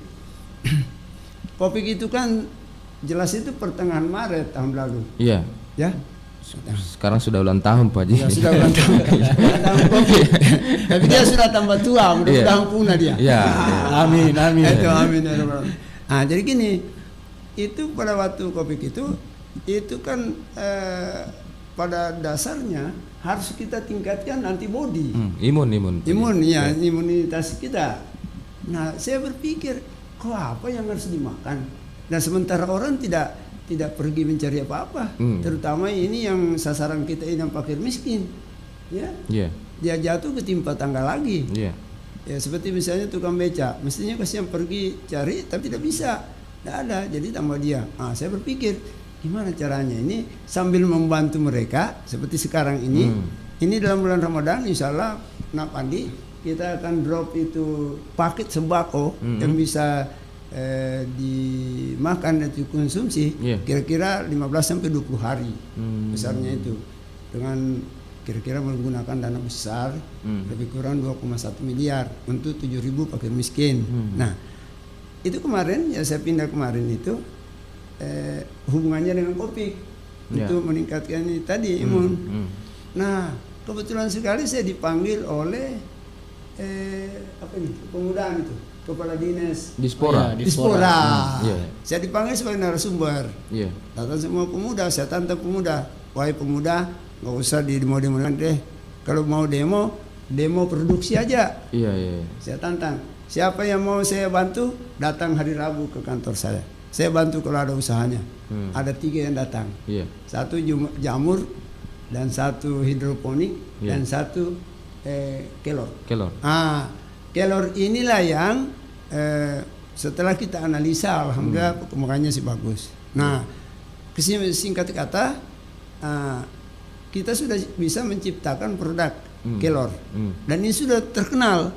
Kopik itu kan jelas itu pertengahan Maret tahun lalu. Ya. Sekarang sudah ulang tahun Pak Haji. Ya, sudah ulang tahun. Tapi dia sudah tambah tua, mudah-mudahan punah dia. Amin. Itu amin. Nah, jadi gini, itu pada waktu Kopik itu kan pada dasarnya harus kita tingkatkan antibodi. Imun. Ya, imunitas kita. Nah, saya berpikir, kok apa yang harus dimakan? Nah, sementara orang tidak pergi mencari apa-apa, terutama ini yang sasaran kita ini yang fakir miskin, ya. Dia jatuh ketimpa tangga lagi. Ya seperti misalnya tukang beca, mestinya kasihan pergi cari tapi tidak bisa, tidak ada, jadi tambah dia. Nah, saya berpikir gimana caranya ini sambil membantu mereka seperti sekarang ini. Ini dalam bulan Ramadan, insya Allah, Nak Pandi, kita akan drop itu paket sembako yang bisa dimakan dan dikonsumsi kira-kira 15 sampai 20 hari besarnya itu, dengan kira-kira menggunakan dana besar lebih kurang 2,1 miliar untuk 7.000 fakir miskin. Nah, itu kemarin ya saya pindah kemarin itu hubungannya dengan kopi untuk meningkatkan ini tadi imun. Nah, kebetulan sekali saya dipanggil oleh kepemudaan itu, kepala dinas Dispora. Saya dipanggil sebagai narasumber. Datang semua pemuda, saya tantang pemuda, wahai pemuda, nggak usah di demo deh. Kalau mau demo produksi aja. Saya tantang. Siapa yang mau saya bantu, datang hari Rabu ke kantor saya. Saya bantu kalau ada usahanya. Ada 3 yang datang. 1 jamur, dan 1 hidroponik, dan 1 kelor. Kelor inilah yang setelah kita analisa, alhamdulillah perkembangannya sih bagus. Nah, singkat kata, kita sudah bisa menciptakan produk kelor, dan ini sudah terkenal.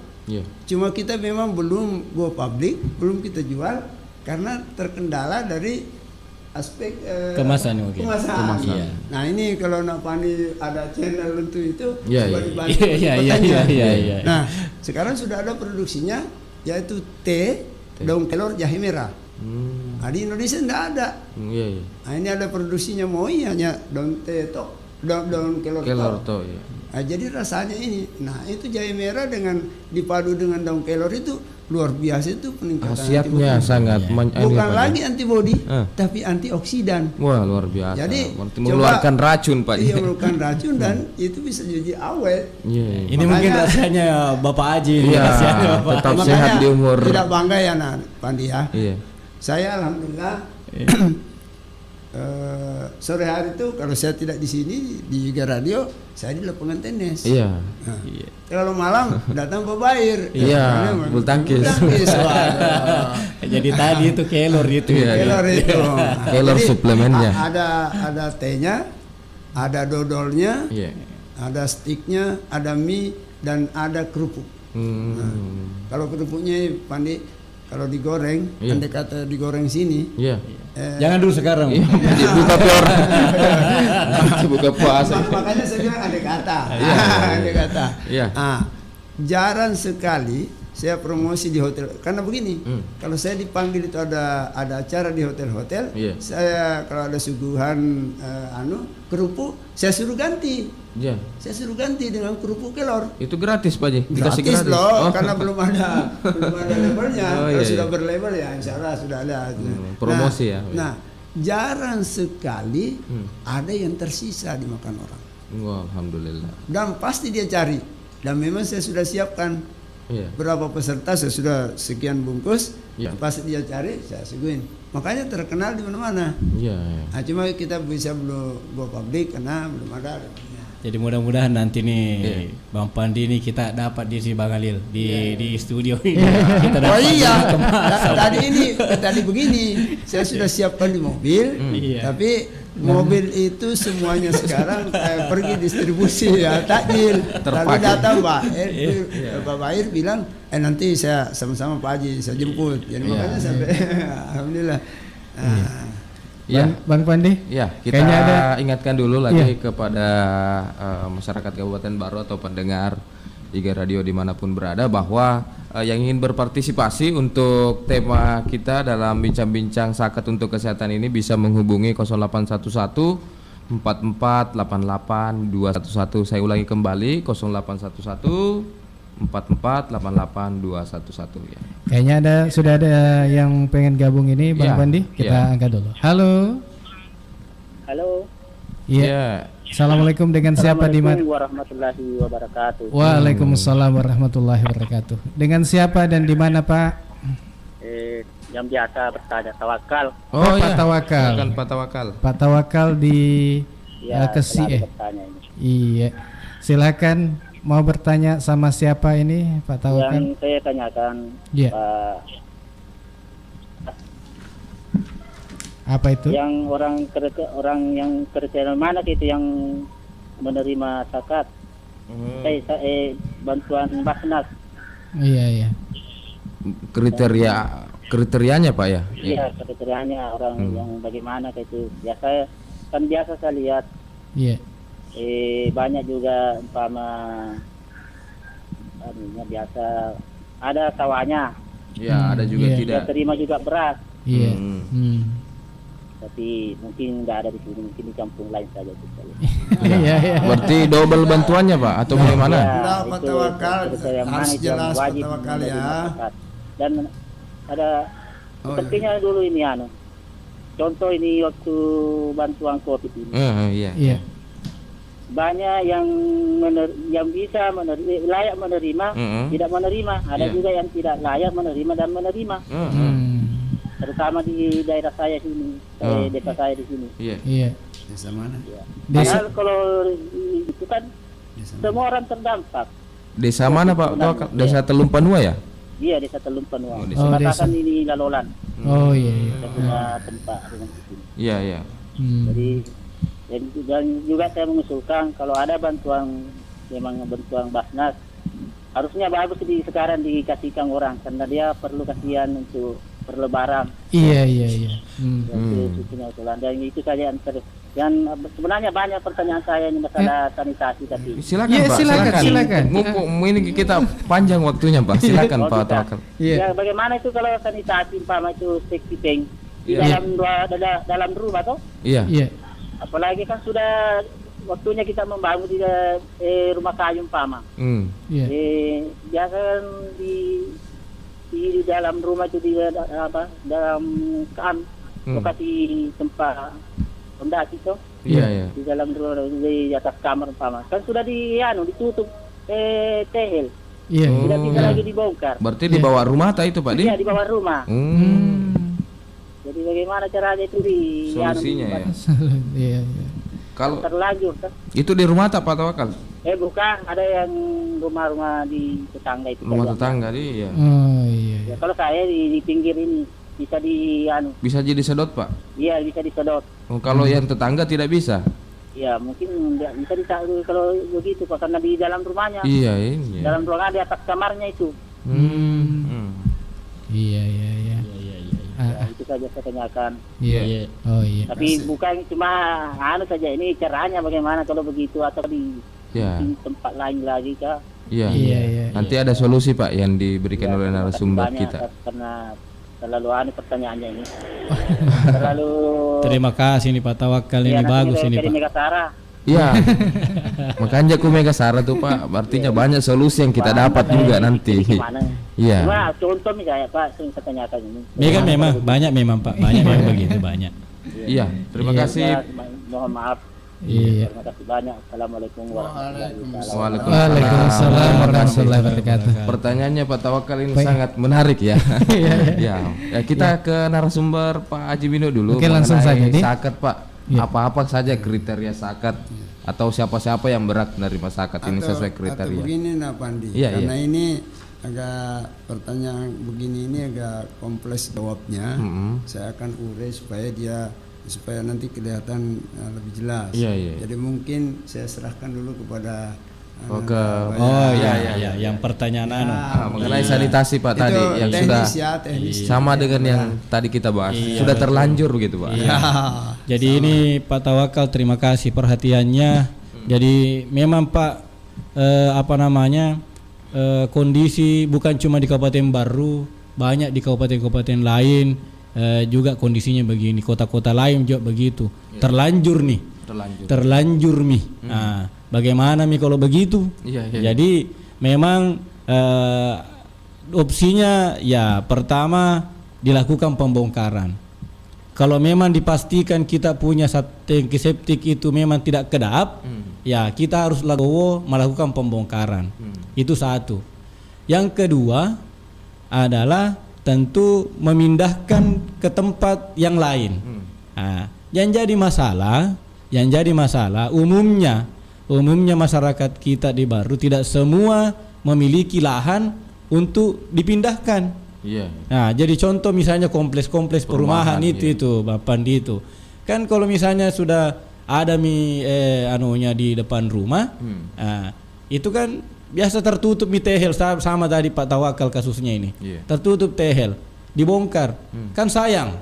Cuma kita memang belum go public, belum kita jual karena terkendala dari aspek kemasan. Nah, ini kalau Nak Pandi ada channel untuk itu, coba dibantu. Nah, sekarang sudah ada produksinya, yaitu teh daun kelor jahe merah. Nah, di Indonesia tidak ada. Nah, ini ada produksinya MOI, hanya daun teh daun kelor to. Nah, jadi rasanya ini, nah itu jahe merah dengan dipadu dengan daun kelor itu luar biasa, itu peningkatan khasiatnya sangat bukan lagi antibodi, tapi antioksidan. Wah, luar biasa. Jadi mengeluarkan racun, Pak. Iya, mengeluarkan racun dan itu bisa jadi awet. Ini mungkin rasanya Bapak Haji. Tetap sehat di umur. Tidak bangga ya, Nak Pandi ya. Saya alhamdulillah sore hari itu kalau saya tidak di sini di Iga Radio, saya di lapangan tenis. Kalau malam datang Pak Bair. Bulu tangkis. Jadi tadi itu kelor itu. Kelor suplemennya. Ada tehnya, ada dodolnya, ada stiknya, ada mie, dan ada kerupuk. Nah, kalau kerupuknya Pandi, kalau digoreng, andai kata digoreng sini, jangan dulu sekarang. Buka buka puasa. Makanya saya bilang andai kata. Jarang sekali saya promosi di hotel, karena begini, kalau saya dipanggil itu ada acara di hotel-hotel, saya kalau ada suguhan kerupuk, saya suruh ganti. Saya suruh ganti dengan kerupuk kelor. Itu gratis, Pak Ji? Gratis loh, karena belum ada labelnya. Kalau sudah berlabel ya insya Allah sudah ada. Promosi ya. Nah, jarang sekali ada yang tersisa dimakan orang. Wah, alhamdulillah. Dan pasti dia cari. Dan memang saya sudah siapkan berapa peserta, saya sudah sekian bungkus. Pasti dia cari, saya suguhin. Makanya terkenal di mana-mana. Nah, cuma kita bisa belum go public karena belum ada. Jadi mudah-mudahan nanti nih Bang Pandi nih kita dapat di si Bang Halil di studio ini. Kita dapat tadi begini, saya sudah siapkan di mobil, tapi mobil itu semuanya sekarang pergi distribusi ya takjil. Lalu datang Pak Bair bilang nanti saya sama-sama Pak Haji saya jemput. Jadi makanya sampai alhamdulillah. Bang Pandi, kita ingatkan dulu lagi kepada masyarakat Kabupaten Baru atau pendengar Iga Radio dimanapun berada bahwa yang ingin berpartisipasi untuk tema kita dalam bincang-bincang Sakat untuk Kesehatan ini bisa menghubungi 0811 4488 211. Saya ulangi kembali 0811 4488 211 ya. Kayaknya sudah ada yang pengen gabung ini Bang Pandi. Kita angkat dulu. Halo. Iya. Assalamualaikum, dengan siapa di mana? Warahmatullahi wabarakatuh. Waalaikumsalam warahmatullahi wabarakatuh. Dengan siapa dan di mana, Pak? Yang biasa bertanya Tawakal. Oh, Pak Tawakal. Silakan Pak Tawakal. Pak Tawakal di Kesi bertanya ini. Iya. Silakan, mau bertanya sama siapa ini, Pak Tawakal? Yang saya tanyakan, Iya. Pak, Apa itu? yang orang yang kerja mana itu yang menerima zakat? Bantuan Basnas. Iya. Kriterianya Pak ya? Iya, kriterianya orang yang bagaimana itu. Biasa saya lihat. Iya. Banyak juga umpama biasa ada sawahnya. Ya, ada juga Iya. tidak. Dia terima juga beras. Iya. Tapi mungkin nggak ada di sini, mungkin di kampung lain saja. Iya. Berarti double bantuannya Pak atau bagaimana? Nah, Pak Tawakal yang mana harus itu yang jelas Pak wajib Tawakal menerima ya. zakat. Dan ada sepertinya dulu ini contoh ini waktu bantuan COVID ini. Iya. Banyak yang bisa layak menerima, tidak menerima. Ada juga yang tidak layak menerima dan menerima. Terutama di daerah saya sini, desa saya di sini. Iya. Desa mana? Padahal kalau itu kan semua orang terdampak. Desa mana Pak Tawakal? Desa Teluk Panua ya? Iya, desa Teluk Panua. desa. Ini Lalolan. Oh iya. Saya punya tempat dengan sini. Iya. Jadi dan juga saya mengusulkan kalau ada bantuan Basnas, harusnya bagus sekarang dikasihkan orang karena dia perlu kasihan untuk berlebaran. Iya. Dan itu saja yang sebenarnya banyak pertanyaan saya ini masalah sanitasi tapi. Silakan Iya, Pak, silakan. Mumpung ini kita panjang waktunya Pak. Silakan Pak Tawakal. Iya. Ya, bagaimana itu kalau sanitasi umpama itu safety tank di dalam rumah toh? Iya. Apalagi kan sudah waktunya kita membangun di rumah kayu umpama. Iya. Biasa kan di dalam rumah itu dalam lokasi tempat pondasi itu. Iya. Di dalam rumah di atas kamar umpama. Kan sudah ditutup tehel. Iya. Tidak bisa lagi dibongkar. Berarti di bawah rumah itu Pak Di? Iya, di bawah rumah. Jadi bagaimana caranya itu solusinya ya? Iya. Kalau terlanjur kan? Itu di rumah tak Pak Tawakal? Bukan, ada yang rumah-rumah di tetangga itu. Rumah tetangga dia. Oh iya. Ya, kalau saya di pinggir ini bisa bisa jadi sedot Pak? Iya, bisa disedot. Kalau yang tetangga tidak bisa? Ya mungkin nggak bisa kalau begitu Pak, karena di dalam rumahnya. Iya. Dalam ruangan di atas kamarnya itu. Iya. Itu saja saya tanyakan. Iya. Oh iya. Tapi bukan cuma saja, ini caranya bagaimana kalau begitu atau di tempat lain lagi kah? Iya. Nanti ada solusi Pak yang diberikan oleh narasumber kita. Karena terlalu pertanyaannya ini. Terlalu. Terima kasih nih Pak Tawakal, ini bagus ini Pak. Iya. Makanya aku Megasara tuh Pak, artinya banyak solusi yang kita dapat juga nanti. Iya. Cuma contoh misalnya Pak, saya tanyakan ini. Ini kan memang banyak Pak, banyak yang begitu banyak. Iya, terima kasih. Mohon maaf. Iya. Terima kasih banyak. Assalamualaikum warahmatullahi wabarakatuh. Waalaikumsalam warahmatullahi wabarakatuh. Pertanyaannya Pak Tawakal ini sangat menarik ya. Ya, kita ke narasumber Pak Haji Bino dulu. Oke, langsung saja nih. Zakat Pak. Apa saja kriteria zakat atau siapa-siapa yang berhak menerima zakat ini sesuai kriteria? Atau begini Pandi. Karena ini agak pertanyaan begini ini agak kompleks jawabnya. Saya akan urai supaya nanti kelihatan lebih jelas. Jadi mungkin saya serahkan dulu kepada yang pertanyaan mengenai sanitasi Pak tadi yang sudah sama dengan yang tadi kita bahas. Sudah terlanjur begitu Pak. Jadi ini Pak Tawakal, terima kasih perhatiannya. Jadi memang Pak kondisi bukan cuma di Kabupaten Baru, banyak di kabupaten-kabupaten lain juga kondisinya begini. Kota-kota lain juga begitu. Terlanjur nih. Nah, bagaimana nih kalau begitu? Jadi memang opsinya ya pertama dilakukan pembongkaran. kalau memang dipastikan kita punya tangki septik itu memang tidak kedap, ya kita harus melakukan pembongkaran. Itu satu. Yang kedua adalah tentu memindahkan ke tempat yang lain. Nah, yang jadi masalah umumnya masyarakat kita di Baru tidak semua memiliki lahan untuk dipindahkan. Nah, jadi contoh misalnya kompleks perumahan itu Bang Pandi itu. Kan kalau misalnya sudah ada di depan rumah, itu kan biasa tertutup tehel sama tadi Pak Tawakal kasusnya ini. Tertutup tehel, dibongkar. Kan sayang.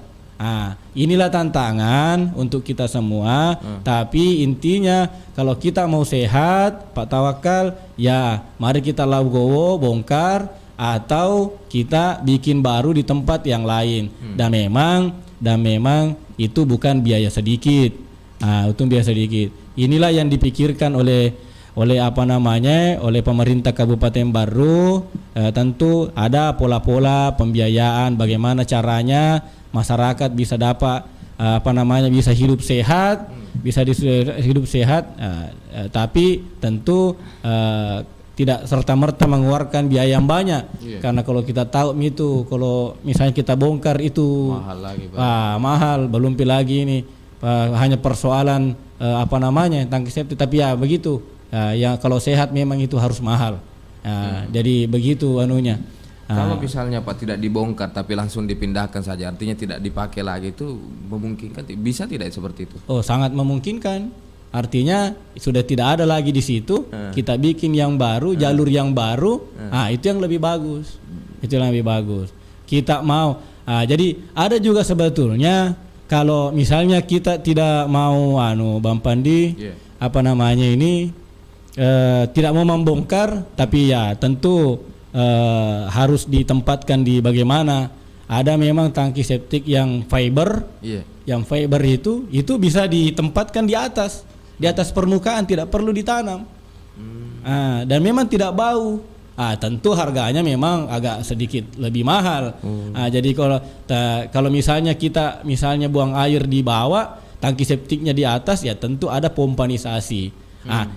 Inilah tantangan untuk kita semua. Tapi intinya kalau kita mau sehat, Pak Tawakal, ya mari kita lagowo bongkar atau kita bikin baru di tempat yang lain. Dan memang itu bukan biaya sedikit. Itu biaya sedikit. Inilah yang dipikirkan oleh pemerintah Kabupaten Baru. Tentu ada pola-pola pembiayaan, bagaimana caranya masyarakat bisa dapat bisa hidup sehat, tapi tentu tidak serta-merta mengeluarkan biaya yang banyak. Karena kalau kita tahu itu, kalau misalnya kita bongkar itu mahal lagi, mahal, belum lagi ini hanya persoalan tangki septik, tapi ya begitu. Ya kalau sehat memang itu harus mahal. Jadi begitu anunya. Kalau misalnya Pak tidak dibongkar tapi langsung dipindahkan saja, artinya tidak dipakai lagi, itu memungkinkan? Bisa tidak seperti itu? Oh, sangat memungkinkan. Artinya sudah tidak ada lagi di situ, kita bikin yang baru, jalur yang baru. Itu yang lebih bagus. Itu yang lebih bagus. Kita mau. Jadi ada juga sebetulnya kalau misalnya kita tidak mau Bang Pandi, tidak mau membongkar, tapi ya tentu harus ditempatkan di bagaimana. Ada memang tangki septik yang fiber, yang fiber itu bisa ditempatkan di atas permukaan, tidak perlu ditanam. Dan memang tidak bau. Tentu harganya memang agak sedikit lebih mahal. Jadi kalau misalnya kita buang air di bawah, tangki septiknya di atas, ya tentu ada pompanisasi.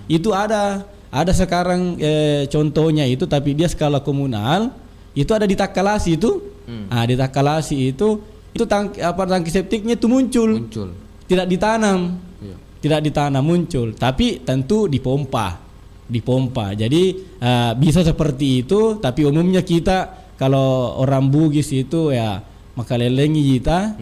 Itu ada sekarang contohnya itu, tapi dia skala komunal. Itu ada di Takalasi itu. Di Takalasi itu tangki septiknya itu muncul. Tidak ditanam. Tidak ditanam, muncul, tapi tentu dipompa. Jadi bisa seperti itu, tapi umumnya kita kalau orang Bugis itu ya makalelengi kita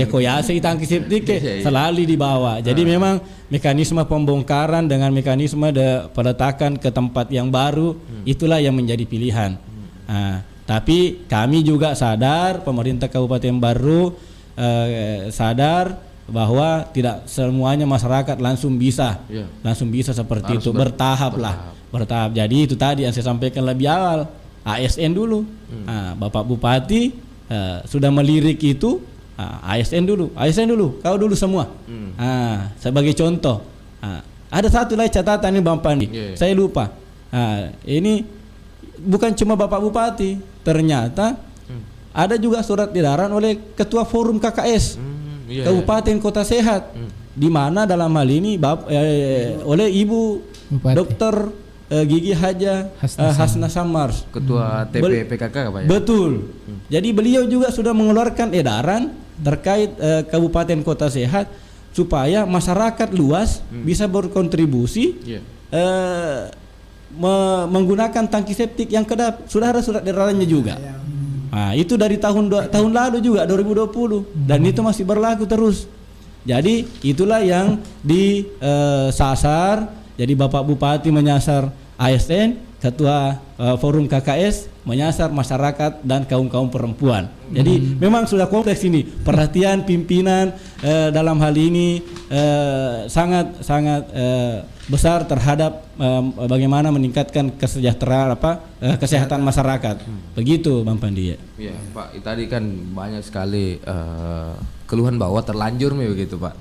koyase tangki septik selalu dibawa. Jadi memang mekanisme pembongkaran dengan mekanisme peletakan ke tempat yang baru, itulah yang menjadi pilihan. Tapi kami juga sadar, pemerintah Kabupaten Baru sadar bahwa tidak semuanya masyarakat langsung bisa seperti itu, bertahap. Jadi itu tadi yang saya sampaikan lebih awal, ASN dulu. Bapak Bupati sudah melirik itu, ASN dulu, kau dulu semua. Sebagai contoh, ada satu lagi catatan ini Bang Pandi, saya lupa. Ini bukan cuma Bapak Bupati, ternyata ada juga surat edaran oleh Ketua Forum KKS Kabupaten Kota Sehat, di mana dalam hal ini oleh Ibu Dokter Gigi Haja Hasna Samars, Ketua TP PKK Pak ya? Betul. Jadi beliau juga sudah mengeluarkan edaran terkait Kabupaten Kota Sehat supaya masyarakat luas bisa berkontribusi menggunakan tangki septik yang kedap. Sudah ada surat edarannya juga. Itu dari tahun lalu juga 2020, dan itu masih berlaku terus. Jadi itulah yang disasar. Jadi Bapak Bupati menyasar ASN, Ketua Forum KKS menyasar masyarakat dan kaum perempuan. Jadi memang sudah kompleks ini. Perhatian pimpinan dalam hal ini sangat besar terhadap bagaimana meningkatkan kesejahteraan kesehatan masyarakat. Begitu Bang Pandi. Ya Pak, tadi kan banyak sekali keluhan bahwa terlanjur begitu Pak.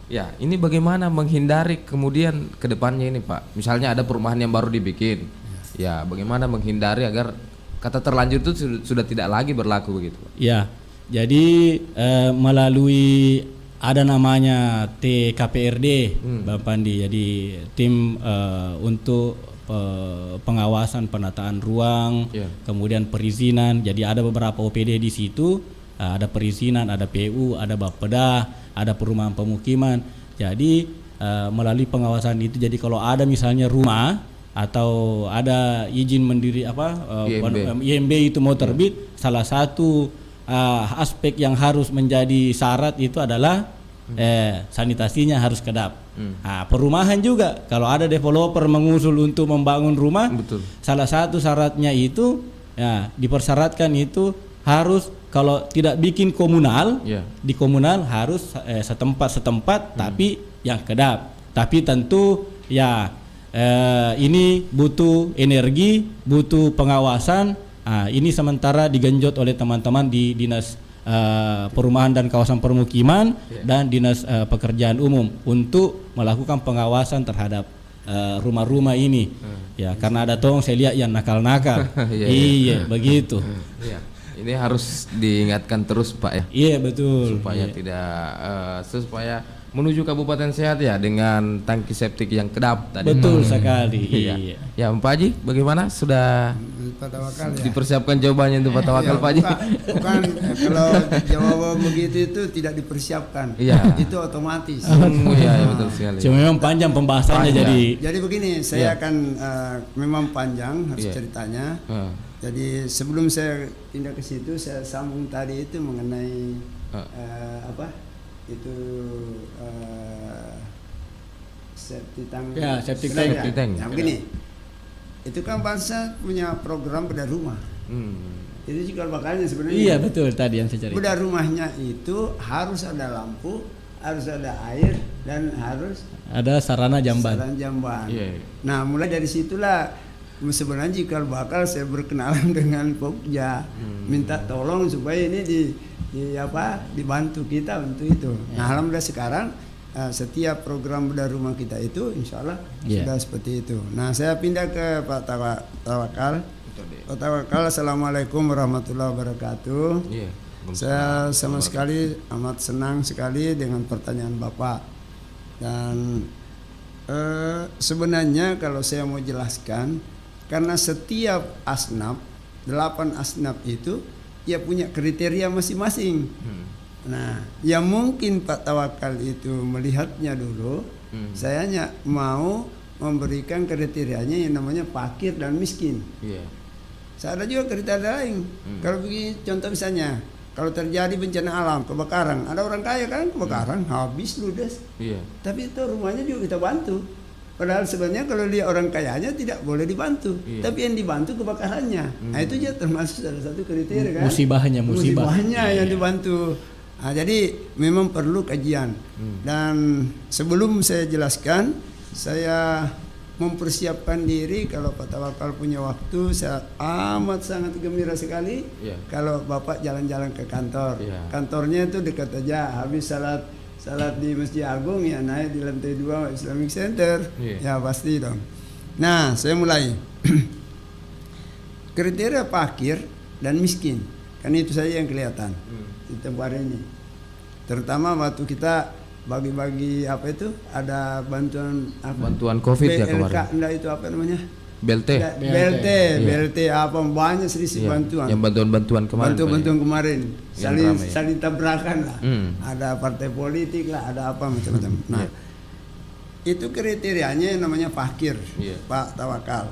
Ya, ini bagaimana menghindari kemudian ke depannya ini Pak? Misalnya ada perumahan yang baru dibikin. Ya, bagaimana menghindari agar kata terlanjur itu sudah tidak lagi berlaku begitu Pak? Ya, Jadi melalui ada namanya TKPRD, Bang Pandi. Jadi tim untuk pengawasan penataan ruang, kemudian perizinan. Jadi ada beberapa OPD di situ, ada perizinan, ada PU, ada Bapeda, ada perumahan pemukiman. Jadi melalui pengawasan itu, jadi kalau ada misalnya rumah atau ada izin mendiri IMB itu mau terbit, salah satu aspek yang harus menjadi syarat itu adalah sanitasinya harus kedap. Perumahan juga, kalau ada developer mengusul untuk membangun rumah, salah satu syaratnya itu dipersyaratkan itu harus, kalau tidak bikin komunal, di komunal harus setempat tapi yang kedap. Tapi tentu ini butuh energi, butuh pengawasan. Ini sementara digenjot oleh teman-teman di Dinas Perumahan dan Kawasan Permukiman dan Dinas Pekerjaan Umum untuk melakukan pengawasan terhadap rumah-rumah ini. Ya, karena ada saya lihat yang nakal-nakal. Iya, begitu. Ini harus diingatkan terus, Pak, ya. Iya, betul. Supaya tidak supaya menuju kabupaten sehat ya, dengan tangki septik yang kedap tadi. Betul sekali. Iya. Ya, Pak Haji, bagaimana? Sudah dipersiapkan jawabannya untuk Pak Tawakal, Pak Haji? Bukan, kalau jawaban begitu itu tidak dipersiapkan. Itu otomatis. Iya, betul sekali. Cuma memang panjang pembahasannya. Jadi begini, saya akan memang panjang harus ceritanya. Jadi sebelum saya pindah ke situ, saya sambung tadi itu mengenai itu septic tank. Septic tank. Nah, begini, itu kan bangsa punya program bedah rumah. Itu cikal bakalnya sebenarnya. Iya, betul, tadi yang saya cari. Bedah rumahnya itu harus ada lampu, harus ada air, dan harus ada sarana jamban. Nah, mulai dari situlah sebenarnya cikal bakal saya berkenalan dengan Pokja, minta tolong supaya ini dibantu kita untuk itu. Nah, alhamdulillah sekarang setiap program bedah rumah kita itu insya Allah sudah seperti itu. Nah, saya pindah ke Pak Tawakal. Pak Tawakal, assalamualaikum warahmatullahi wabarakatuh. Saya sama sekali amat senang sekali dengan pertanyaan Bapak. Dan sebenarnya kalau saya mau jelaskan, karena setiap asnaf, 8 asnaf itu ya punya kriteria masing-masing. Nah, yang mungkin Pak Tawakal itu melihatnya dulu, saya hanya mau memberikan kriterianya yang namanya fakir dan miskin. Saya ada juga kriteria lain. Kalau begini contoh misalnya, kalau terjadi bencana alam, kebakaran, ada orang kaya kan kebakaran, habis ludes. Tapi itu rumahnya juga kita bantu. Padahal sebenarnya kalau dia orang kayanya tidak boleh dibantu, tapi yang dibantu kebakarannya. Nah, itu juga termasuk salah satu kriteria kan. Musibahnya yang dibantu. Nah, jadi memang perlu kajian. Dan sebelum saya jelaskan, saya mempersiapkan diri. Kalau Pak Tawakal punya waktu, saya amat sangat gembira sekali kalau Bapak jalan-jalan ke kantor. Kantornya itu dekat aja, habis salat di Masjid Agung ya naik di lantai 2 Islamic Center. Ya pasti dong. Nah, saya mulai. Kriteria fakir dan miskin, kan itu saja yang kelihatan di tempat ini. Terutama waktu kita bagi-bagi ada bantuan COVID ya kemarin. Enggak, itu apa namanya? BLT apa banyak sedikit bantuan. Yang bantuan kemarin. Bantuan kemarin. Saling tabrakan lah. Ada partai politik lah, ada apa macam-macam. Nah, itu kriterianya yang namanya fakir, Pak Tawakal.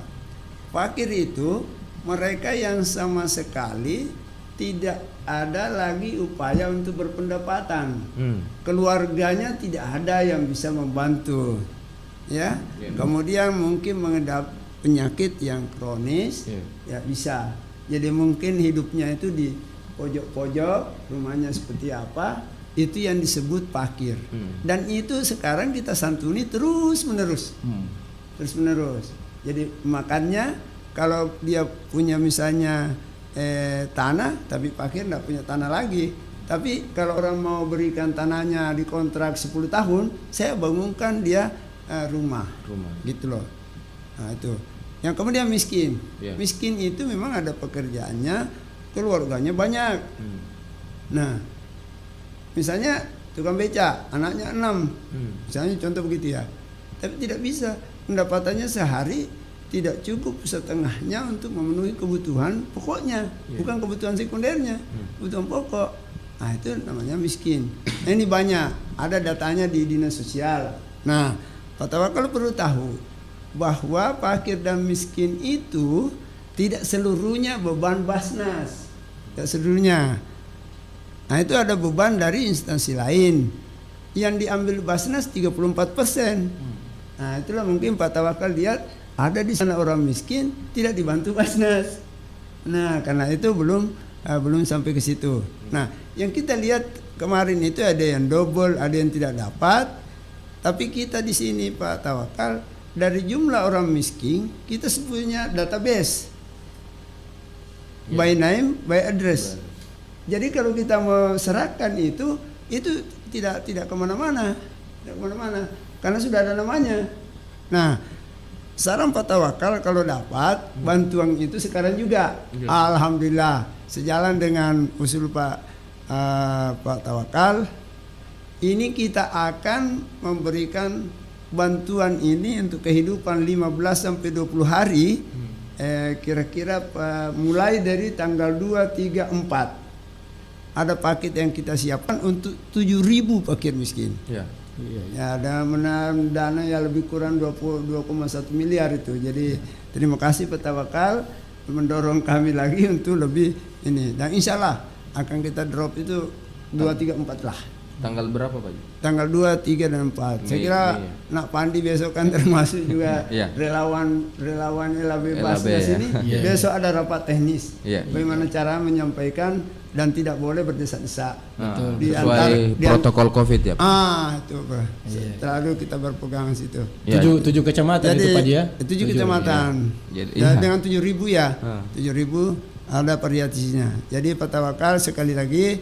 Fakir itu mereka yang sama sekali tidak ada lagi upaya untuk berpendapatan. Keluarganya tidak ada yang bisa membantu. Ya. Kemudian mungkin mengidap penyakit yang kronis, ya bisa. Jadi mungkin hidupnya itu di pojok-pojok, rumahnya seperti apa, itu yang disebut fakir. Dan itu sekarang kita santuni terus-menerus. Terus-menerus. Jadi makannya kalau dia punya misalnya tanah, tapi fakir tidak punya tanah lagi. Tapi kalau orang mau berikan tanahnya di kontrak 10 tahun, saya bangunkan dia rumah. Gitu loh. Nah, itu. Yang kemudian miskin. Miskin itu memang ada pekerjaannya, keluarganya banyak. Nah, misalnya tukang beca, anaknya 6, misalnya contoh begitu ya. Tapi tidak bisa, pendapatannya sehari tidak cukup setengahnya untuk memenuhi kebutuhan pokoknya, bukan kebutuhan sekundernya, kebutuhan pokok. Nah itu namanya miskin. Nah, ini banyak, ada datanya di dinas sosial. Nah, Pak Tawakal perlu tahu bahwa fakir dan miskin itu tidak seluruhnya beban Basnas, tidak seluruhnya. Nah itu ada beban dari instansi lain yang diambil Basnas 34%. Nah itulah mungkin Pak Tawakal lihat ada di sana orang miskin tidak dibantu Basnas. Nah karena itu belum sampai ke situ. Nah yang kita lihat kemarin itu ada yang double, ada yang tidak dapat. Tapi kita di sini Pak Tawakal dari jumlah orang miskin kita punya database by name, by address. Jadi kalau kita mau serahkan itu tidak kemana-mana, karena sudah ada namanya. Nah, saran Pak Tawakal kalau dapat bantuan itu sekarang juga, alhamdulillah sejalan dengan usul Pak Tawakal, ini kita akan memberikan bantuan ini untuk kehidupan 15 sampai 20 hari, kira-kira mulai dari tanggal 2, 3, 4. Ada paket yang kita siapkan untuk 7.000 fakir miskin. Ya, ada dana yang lebih kurang 2,1 miliar itu. Jadi terima kasih Pak Tawakal mendorong kami lagi untuk lebih ini. Dan insya Allah akan kita drop itu 2, 3, 4 lah. Tanggal berapa Pak? Tanggal 2, 3, dan 4. Saya kira Nak Pandi besok kan termasuk juga relawan LAB Basnas ini. Besok ada rapat teknis. Bagaimana cara menyampaikan dan tidak boleh berdesak-desak. Sesuai protokol COVID ya Pak? Itu Pak. Selalu kita berpegang situ. 7 kecamatan. Jadi, itu Pak ya? 7 kecamatan. Dengan 7.000 ya. 7.000 ada variasinya. Jadi Pak Tawakal sekali lagi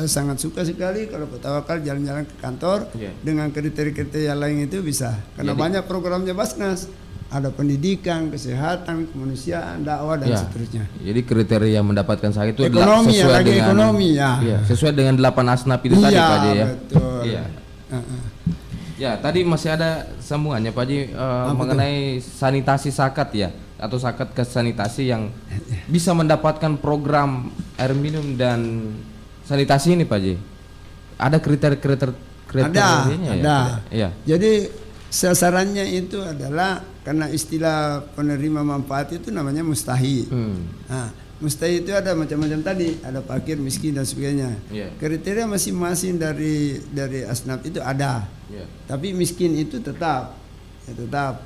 sangat suka sekali kalau Pak Tawakal jalan-jalan ke kantor dengan kriteria-kriteria lain itu bisa. Karena banyak programnya Basnas. Ada pendidikan, kesehatan, kemanusiaan, dakwah dan seterusnya. Jadi kriteria mendapatkan sakit itu ekonomi, sesuai dengan ekonomi sesuai dengan 8 asnaf itu tadi Pak Haji ya. Betul. Ya, tadi masih ada sambungannya Pak Haji mengenai sanitasi zakat ya, atau zakat ke sanitasi yang bisa mendapatkan program air minum dan sanitasi ini Pak Haji. Ada kriterianya ada. Ya? Jadi sasarannya itu adalah karena istilah penerima manfaat itu namanya mustahi. Nah, mustahi itu ada macam-macam tadi, ada fakir, miskin dan sebagainya. Kriteria masing-masing dari asnaf itu ada. Tapi miskin itu tetap.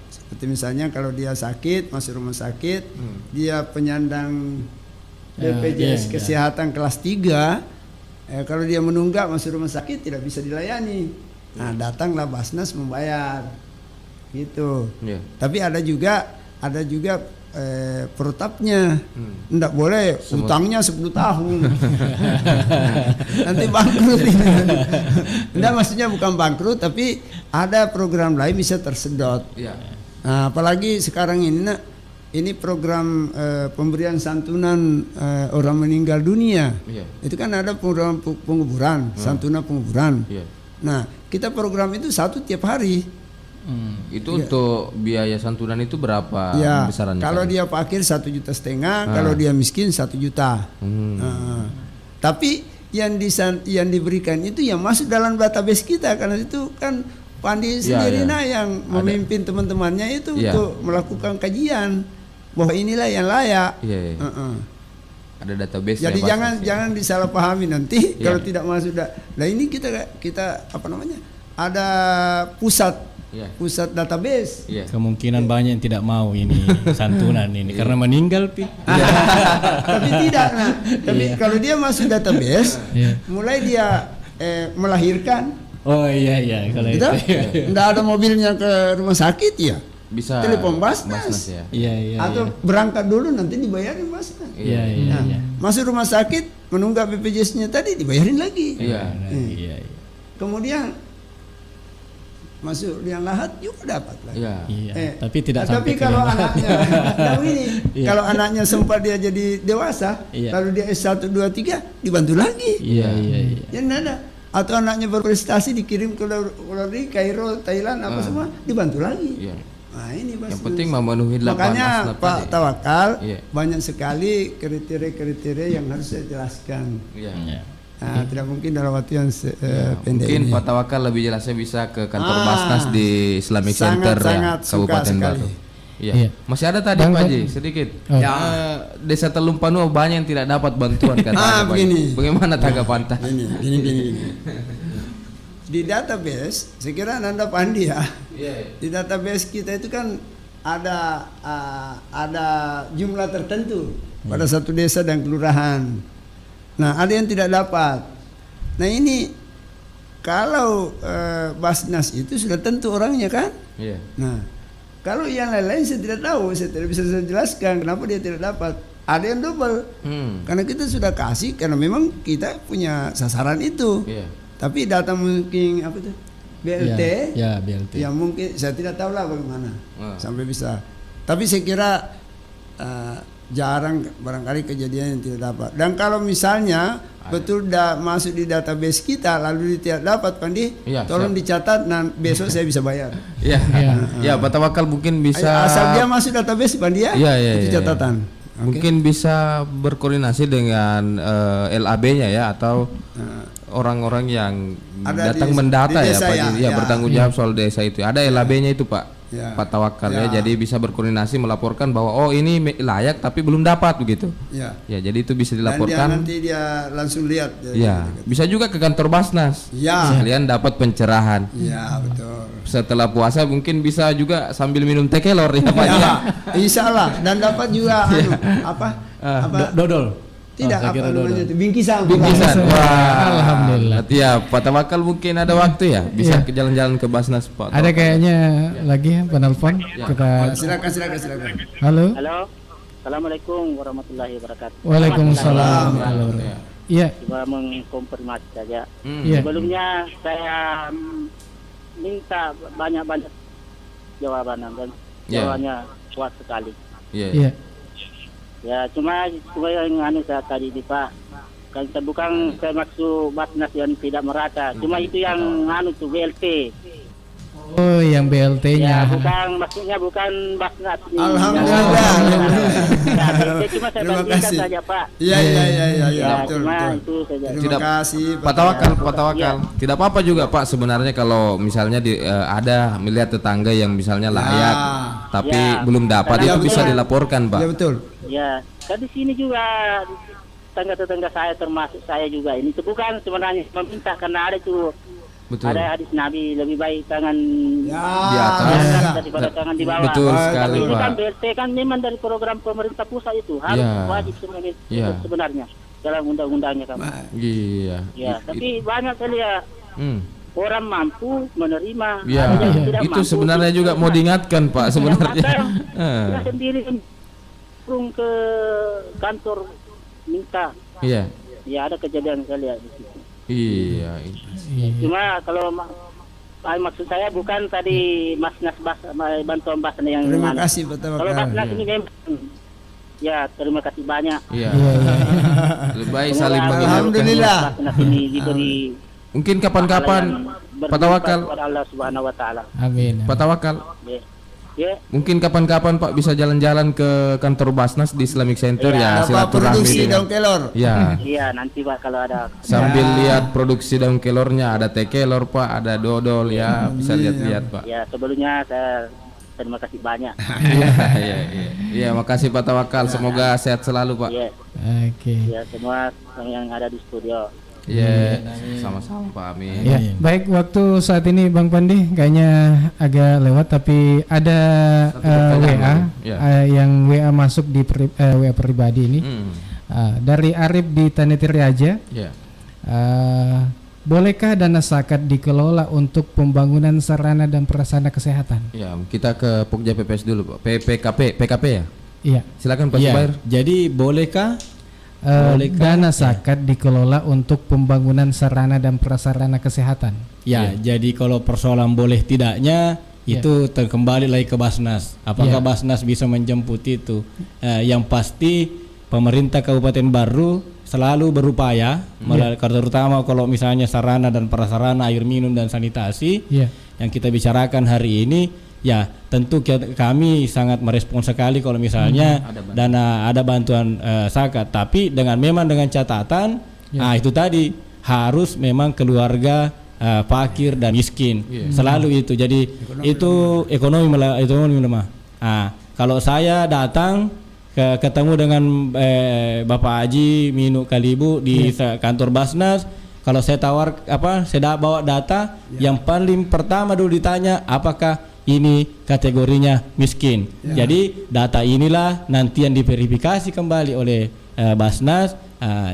Seperti misalnya kalau dia sakit, masuk rumah sakit, dia penyandang BPJS kesehatan kelas 3, kalau dia menunggak masuk rumah sakit tidak bisa dilayani. Nah, datanglah Basnas membayar. Gitu. Tapi ada juga protapnya. Enggak boleh utangnya 10 tahun. Nanti bangkrut. Enggak, maksudnya bukan bangkrut, tapi ada program lain bisa tersedot. Nah, apalagi sekarang ini program pemberian santunan orang meninggal dunia. Itu kan ada program penguburan, santunan penguburan. Nah, kita program itu 1 tiap hari. Itu untuk biaya santunan itu berapa besarannya? Kalau dia fakir 1,5 juta, kalau dia miskin 1 juta. Tapi yang diberikan itu yang masuk dalam database kita, karena itu kan Pandi sendiri yang memimpin teman-temannya itu untuk melakukan kajian bahwa inilah yang layak. Ada database. Jadi jangan disalahpahami nanti kalau tidak masuk. Nah ini kita apa namanya? Ada pusat database. Kemungkinan banyak yang tidak mau ini santunan ini karena meninggal Tapi tidak. Nah, tapi kalau dia masuk database, mulai dia melahirkan. Oh iya kalau itu. Tidak ada mobilnya ke rumah sakit ya. Bisa telepon Basnas ya. Atau berangkat dulu nanti dibayarin Basnas. Masuk rumah sakit menunggak BPJS-nya tadi dibayarin lagi. Kemudian masuk liang lahat juga dapat lah. Iya. Tapi tidak sampai tapi kalau anaknya kalau anaknya sempat dia jadi dewasa, lalu dia S1 2 3 dibantu lagi. Iya. Yang ada atau anaknya berprestasi dikirim ke luar negeri, Kairo, Thailand apa semua dibantu lagi. Nah, ini yang penting memenuhi 8 makanya asnaf Pak tadi. Tawakal banyak sekali kriteria yang harus saya jelaskan. Nah, tidak mungkin dalam waktu yang pendek mungkin ini. Pak Tawakal lebih jelasnya bisa ke kantor Basnas di Islamic Center ya, Kabupaten Batu. Iya. Masih ada tadi Pak Haji sedikit. Desa Teluk Panu banyak yang tidak dapat bantuan katanya. Begini. Bagaimana tanggapan Anda? Gini. Di database, saya kira Anda pandi ya. Di database kita itu kan ada jumlah tertentu pada satu desa dan kelurahan. Nah, ada yang tidak dapat. Nah, ini kalau Basnas itu sudah tentu orangnya kan? Nah, kalau yang lain-lain saya tidak tahu, saya tidak bisa saya jelaskan kenapa dia tidak dapat. Ada yang double, karena kita sudah kasih karena memang kita punya sasaran itu. Tapi data mungkin apa itu BLT, BLT. Ya mungkin saya tidak tahu lah bagaimana sampai bisa. Tapi saya kira jarang barangkali kejadian yang tidak dapat. Dan kalau misalnya betul masuk di database kita lalu tidak dapat Pandi, tolong dicatat dan besok saya bisa bayar. Ya, Pak Tawakal mungkin bisa asal dia masuk database Pandi ya. Itu catatan. Mungkin bisa berkoordinasi dengan LAB-nya ya atau orang-orang yang datang mendata ya Pak, bertanggung jawab soal desa itu. Ada LAB-nya itu Pak. Pak Tawakal ya, jadi bisa berkoordinasi melaporkan bahwa oh ini layak tapi belum dapat begitu. Ya, jadi itu bisa dilaporkan. Dan nanti dia langsung lihat. Bisa juga ke kantor Basnas. Kalian dapat pencerahan. Betul. Setelah puasa mungkin bisa juga sambil minum teh kelor ya Pak. Insya Allah dan dapat juga dodol. Tidak apa namanya itu bingkisan. Wah, alhamdulillah. Ya, Pak Tawakal mungkin ada waktu ya bisa ke jalan-jalan ke Basnas Pak. Ada kayaknya lagi penelpon. Kita silakan. Halo. Assalamualaikum warahmatullahi wabarakatuh. Waalaikumsalam. Iya. Coba mengkonfirmasi saja. Sebelumnya saya minta banyak jawaban dan jawabannya kuat sekali. Ya cuma yang saya tadi Pak kan bukan saya maksud Basnas yang tidak merata, cuma itu yang tuh BLT. Oh, yang BLT-nya. Maksudnya bukan Basnas. Alhamdulillah. Cuma saya bagikan saja Pak. Iya, betul. Terima kasih Pak Tawakal. Tidak apa-apa juga Pak sebenarnya kalau misalnya ada melihat tetangga yang misalnya layak tapi belum dapat itu bisa dilaporkan Pak. Ya betul. Ya, kan di sini juga tetangga saya termasuk saya juga ini itu bukan sebenarnya meminta karena ada itu ada hadis Nabi lebih baik tangan di atas daripada tangan di bawah. Betul sekali ini Pak. Kan BLT kan memang dari program pemerintah pusat itu harus wajib sebenarnya dalam undang-undangnya kan. Ya, tapi banyak kali ya orang mampu menerima. Itu sebenarnya juga mau diingatkan Pak sebenarnya. Saya sendiri ke kantor minta. Ya ada kejadian saya lihat di situ. Cuma kalau maksud saya bukan tadi bantuan Basnas yang terima kasih Pak Tawakal. Kalau Basnas ini memang terima kasih banyak. Lebih baik saling mengingatkan. Alhamdulillah. Basnas ini diberi mungkin kapan-kapan Pak Tawakal. Allah Subhanahu wa taala. Amin. Pak Tawakal. Mungkin kapan-kapan Pak bisa jalan-jalan ke kantor Basnas di Islamic Center silaturahmi produksi daun kelor. Iya, nanti Pak kalau ada sambil lihat produksi daun kelornya, ada teh kelor Pak, ada dodol bisa lihat-lihat Pak. Ya, sebelumnya saya terima kasih banyak. Iya, makasih Pak Tawakal. Semoga sehat selalu Pak. Oke. Ya, semua yang ada di studio. Sama-sama Pak, amin. Baik, waktu saat ini Bang Pandi kayaknya agak lewat tapi ada WA yang WA masuk di WA pribadi ini dari Arif di Tanitiri aja. Bolehkah dana zakat dikelola untuk pembangunan sarana dan prasarana kesehatan? Ya, kita ke Pokja PPS dulu Pak. PKP ya? Iya. Silakan Pak Subair. Jadi bolehkah dana zakat dikelola untuk pembangunan sarana dan prasarana kesehatan. Ya, jadi kalau persoalan boleh tidaknya itu terkembali lagi ke Basnas. Apakah Basnas bisa menjemput itu? Yang pasti pemerintah Kabupaten Baru selalu berupaya, terutama kalau misalnya sarana dan prasarana air minum dan sanitasi yang kita bicarakan hari ini. Ya, tentu kami sangat merespon sekali kalau misalnya ada bantuan zakat, tapi memang dengan catatan itu tadi harus memang keluarga fakir dan miskin. Selalu itu. Jadi ekonomi lemah. Kalau saya datang ketemu dengan Bapak Haji Minu Kalibu di kantor Basnas, kalau saya saya bawa data, yang paling pertama dulu ditanya apakah ini kategorinya miskin. Jadi data inilah nanti yang diverifikasi kembali oleh Basnas.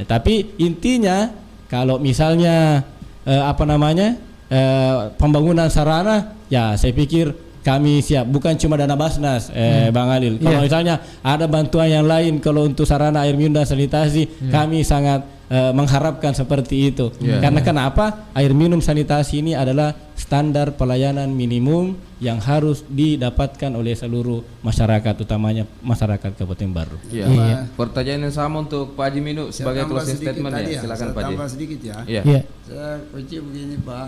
Tapi intinya kalau misalnya pembangunan sarana, ya saya pikir kami siap, bukan cuma dana Basnas, Bang Alil. Kalau misalnya ada bantuan yang lain kalau untuk sarana air minum dan sanitasi, kami sangat mengharapkan seperti itu. Karena kenapa? Air minum sanitasi ini adalah standar pelayanan minimum yang harus didapatkan oleh seluruh masyarakat, utamanya masyarakat Kabupaten Baru. Pertanyaan yang sama untuk Pak Haji Minu sebagai closing statement ya. Silakan Pak Haji. Tambah sedikit ya. Saya kunci begini Pak.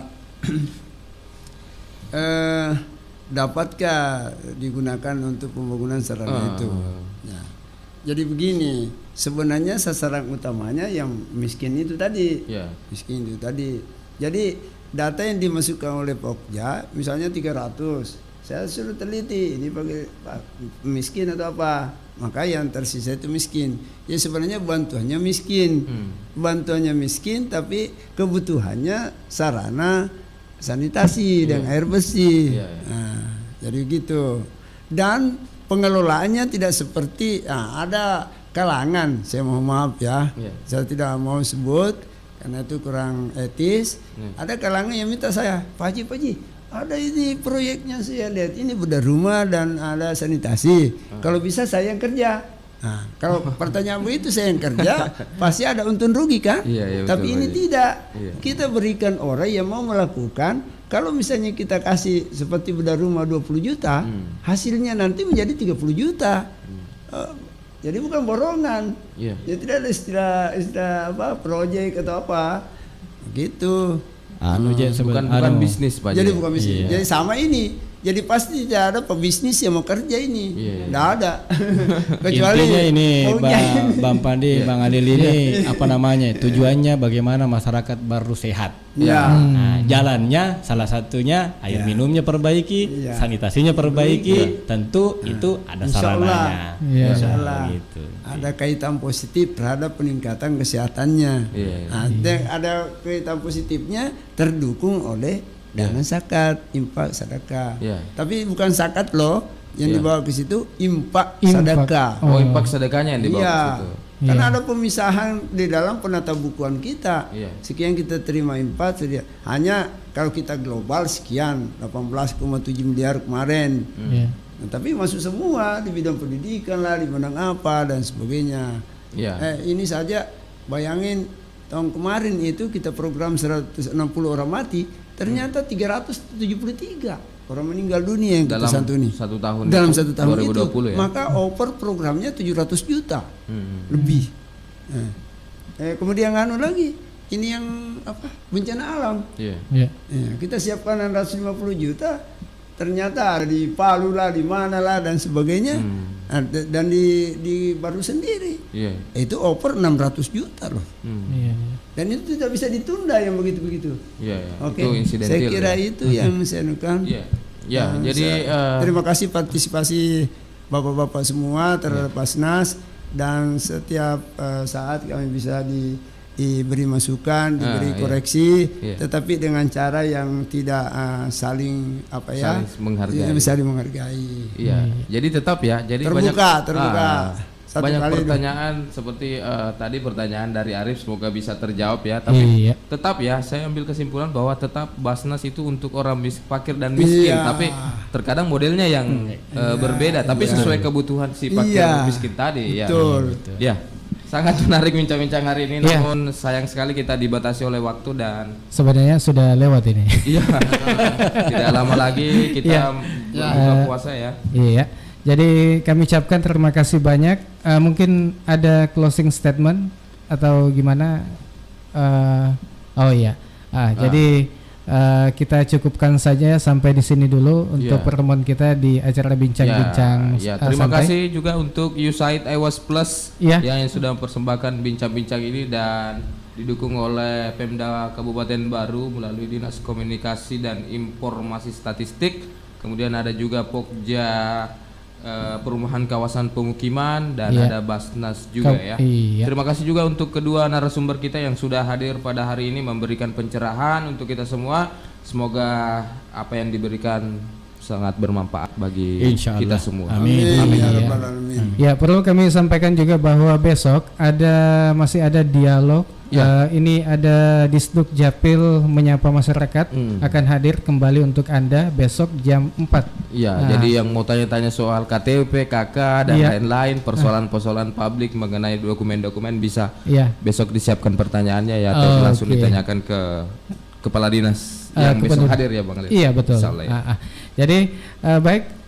Dapatkah digunakan untuk pembangunan sarana itu? Ya. Jadi begini, sebenarnya sasaran utamanya yang miskin itu tadi. Miskin itu tadi. Jadi data yang dimasukkan oleh Pokja misalnya 300, saya suruh teliti ini pakai miskin atau apa, maka yang tersisa itu miskin. Ya sebenarnya bantuannya miskin, bantuannya miskin, tapi kebutuhannya sarana sanitasi dan air bersih. Nah, jadi gitu. Dan pengelolaannya tidak seperti ada kalangan, saya mohon maaf ya, saya tidak mau sebut karena itu kurang etis. Ada kalangan yang minta saya, Pak Haji, ada ini proyeknya saya lihat ini bedah rumah dan ada sanitasi. Kalau bisa saya yang kerja. Nah, kalau pertanyaan begitu saya yang kerja, pasti ada untung rugi kan? Tapi ini tidak. Kita berikan orang yang mau melakukan. Kalau misalnya kita kasih seperti bedah rumah 20 juta, hasilnya nanti menjadi 30 juta. Jadi bukan borongan. Jadi tidak ada istilah proyek atau apa. Gitu. Bukan bisnis Pak. Jadi bukan bisnis. Jadi sama ini. Jadi pasti tidak ada pebisnis yang mau kerja ini. Tidak ada. Kecuali intinya ini Bang Pandi, Bang Adil ini tujuannya bagaimana masyarakat Baru sehat. Nah, jalannya salah satunya air minumnya perbaiki, sanitasinya perbaiki, tentu itu ada sarananya. Insyaallah. Gitu. Ada kaitan positif terhadap peningkatan kesehatannya. Ada kaitan positifnya terdukung oleh dana zakat, infak, sedekah. Tapi bukan zakat loh yang dibawa ke situ, infak sedekah. Infak sedekahnya yang dibawa ke situ. Karena ada pemisahan di dalam penata bukuan kita. Sekian kita terima infak, hanya kalau kita global sekian 18,7 miliar kemarin. Nah, tapi masuk semua di bidang pendidikan lah, di bidang apa dan sebagainya. Ini saja bayangin tahun kemarin itu kita program 160 orang mati. Ternyata 373 orang meninggal dunia yang kita santuni dalam satu tahun 2020 itu. Maka over programnya 700 juta lebih. Kemudian lagi ini yang bencana alam. Kita siapkan 650 juta. Ternyata ada di Palu lah, di mana lah dan sebagainya. Dan di Baru sendiri itu over 600 juta loh. Dan itu tidak bisa ditunda yang begitu-begitu. Oke, saya kira itu yang saya nukan. Jadi terima kasih partisipasi bapak-bapak semua terhadap Basnas, dan setiap saat kami bisa diberi masukan, diberi koreksi, tetapi dengan cara yang tidak saling saling menghargai. Jadi tetap jadi terbuka. Banyak pertanyaan seperti tadi pertanyaan dari Arif, semoga bisa terjawab ya. Tapi tetap saya ambil kesimpulan bahwa tetap Basnas itu untuk orang fakir dan miskin. Tapi terkadang modelnya yang berbeda, tapi sesuai kebutuhan si fakir miskin tadi. Betul. Sangat menarik bincang-bincang hari ini, Iya. namun sayang sekali kita dibatasi oleh waktu dan Sebenarnya sudah lewat ini. iya, tidak lama lagi kita berbuka puasa ya. Iya. Jadi kami ucapkan terima kasih banyak. Mungkin ada closing statement atau gimana? Oh iya. Jadi kita cukupkan saja sampai di sini dulu untuk pertemuan kita di acara bincang-bincang. Terima santai. kasih juga untuk USAID IWAS Plus yang sudah mempersembahkan bincang-bincang ini dan didukung oleh Pemda Kabupaten Baru melalui Dinas Komunikasi dan Informasi Statistik. Kemudian ada juga Pokja Perumahan Kawasan Pemukiman dan ada Basnas juga ya. Terima kasih juga untuk kedua narasumber kita yang sudah hadir pada hari ini memberikan pencerahan untuk kita semua. Semoga apa yang diberikan sangat bermanfaat bagi kita semua. Amin. Ya, perlu kami sampaikan juga bahwa besok masih ada dialog. Ini ada Disduk Japil menyapa masyarakat akan hadir kembali untuk Anda besok jam 4. Jadi yang mau tanya-tanya soal KTP, KK dan lain-lain, persoalan-persoalan publik mengenai dokumen-dokumen bisa besok disiapkan pertanyaannya ya atau langsung ditanyakan ke Kepala Dinas yang besok hadir ya Bang Alil. Iya betul. Jadi baik,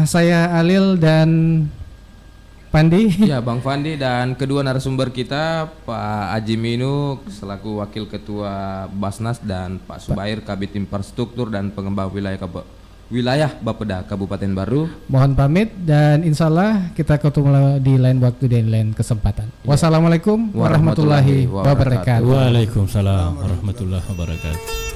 saya Alil dan Pandi. Ya, Bang Fandi dan kedua narasumber kita Pak Aji Minu selaku Wakil Ketua Basnas dan Pak Subair Kabid Infrastruktur dan Pengembang Wilayah Bapeda Kabupaten Baru. Mohon pamit dan insya Allah kita ketemu di lain waktu dan lain kesempatan. Wassalamualaikum warahmatullahi wabarakatuh. Waalaikumsalam warahmatullahi wabarakatuh.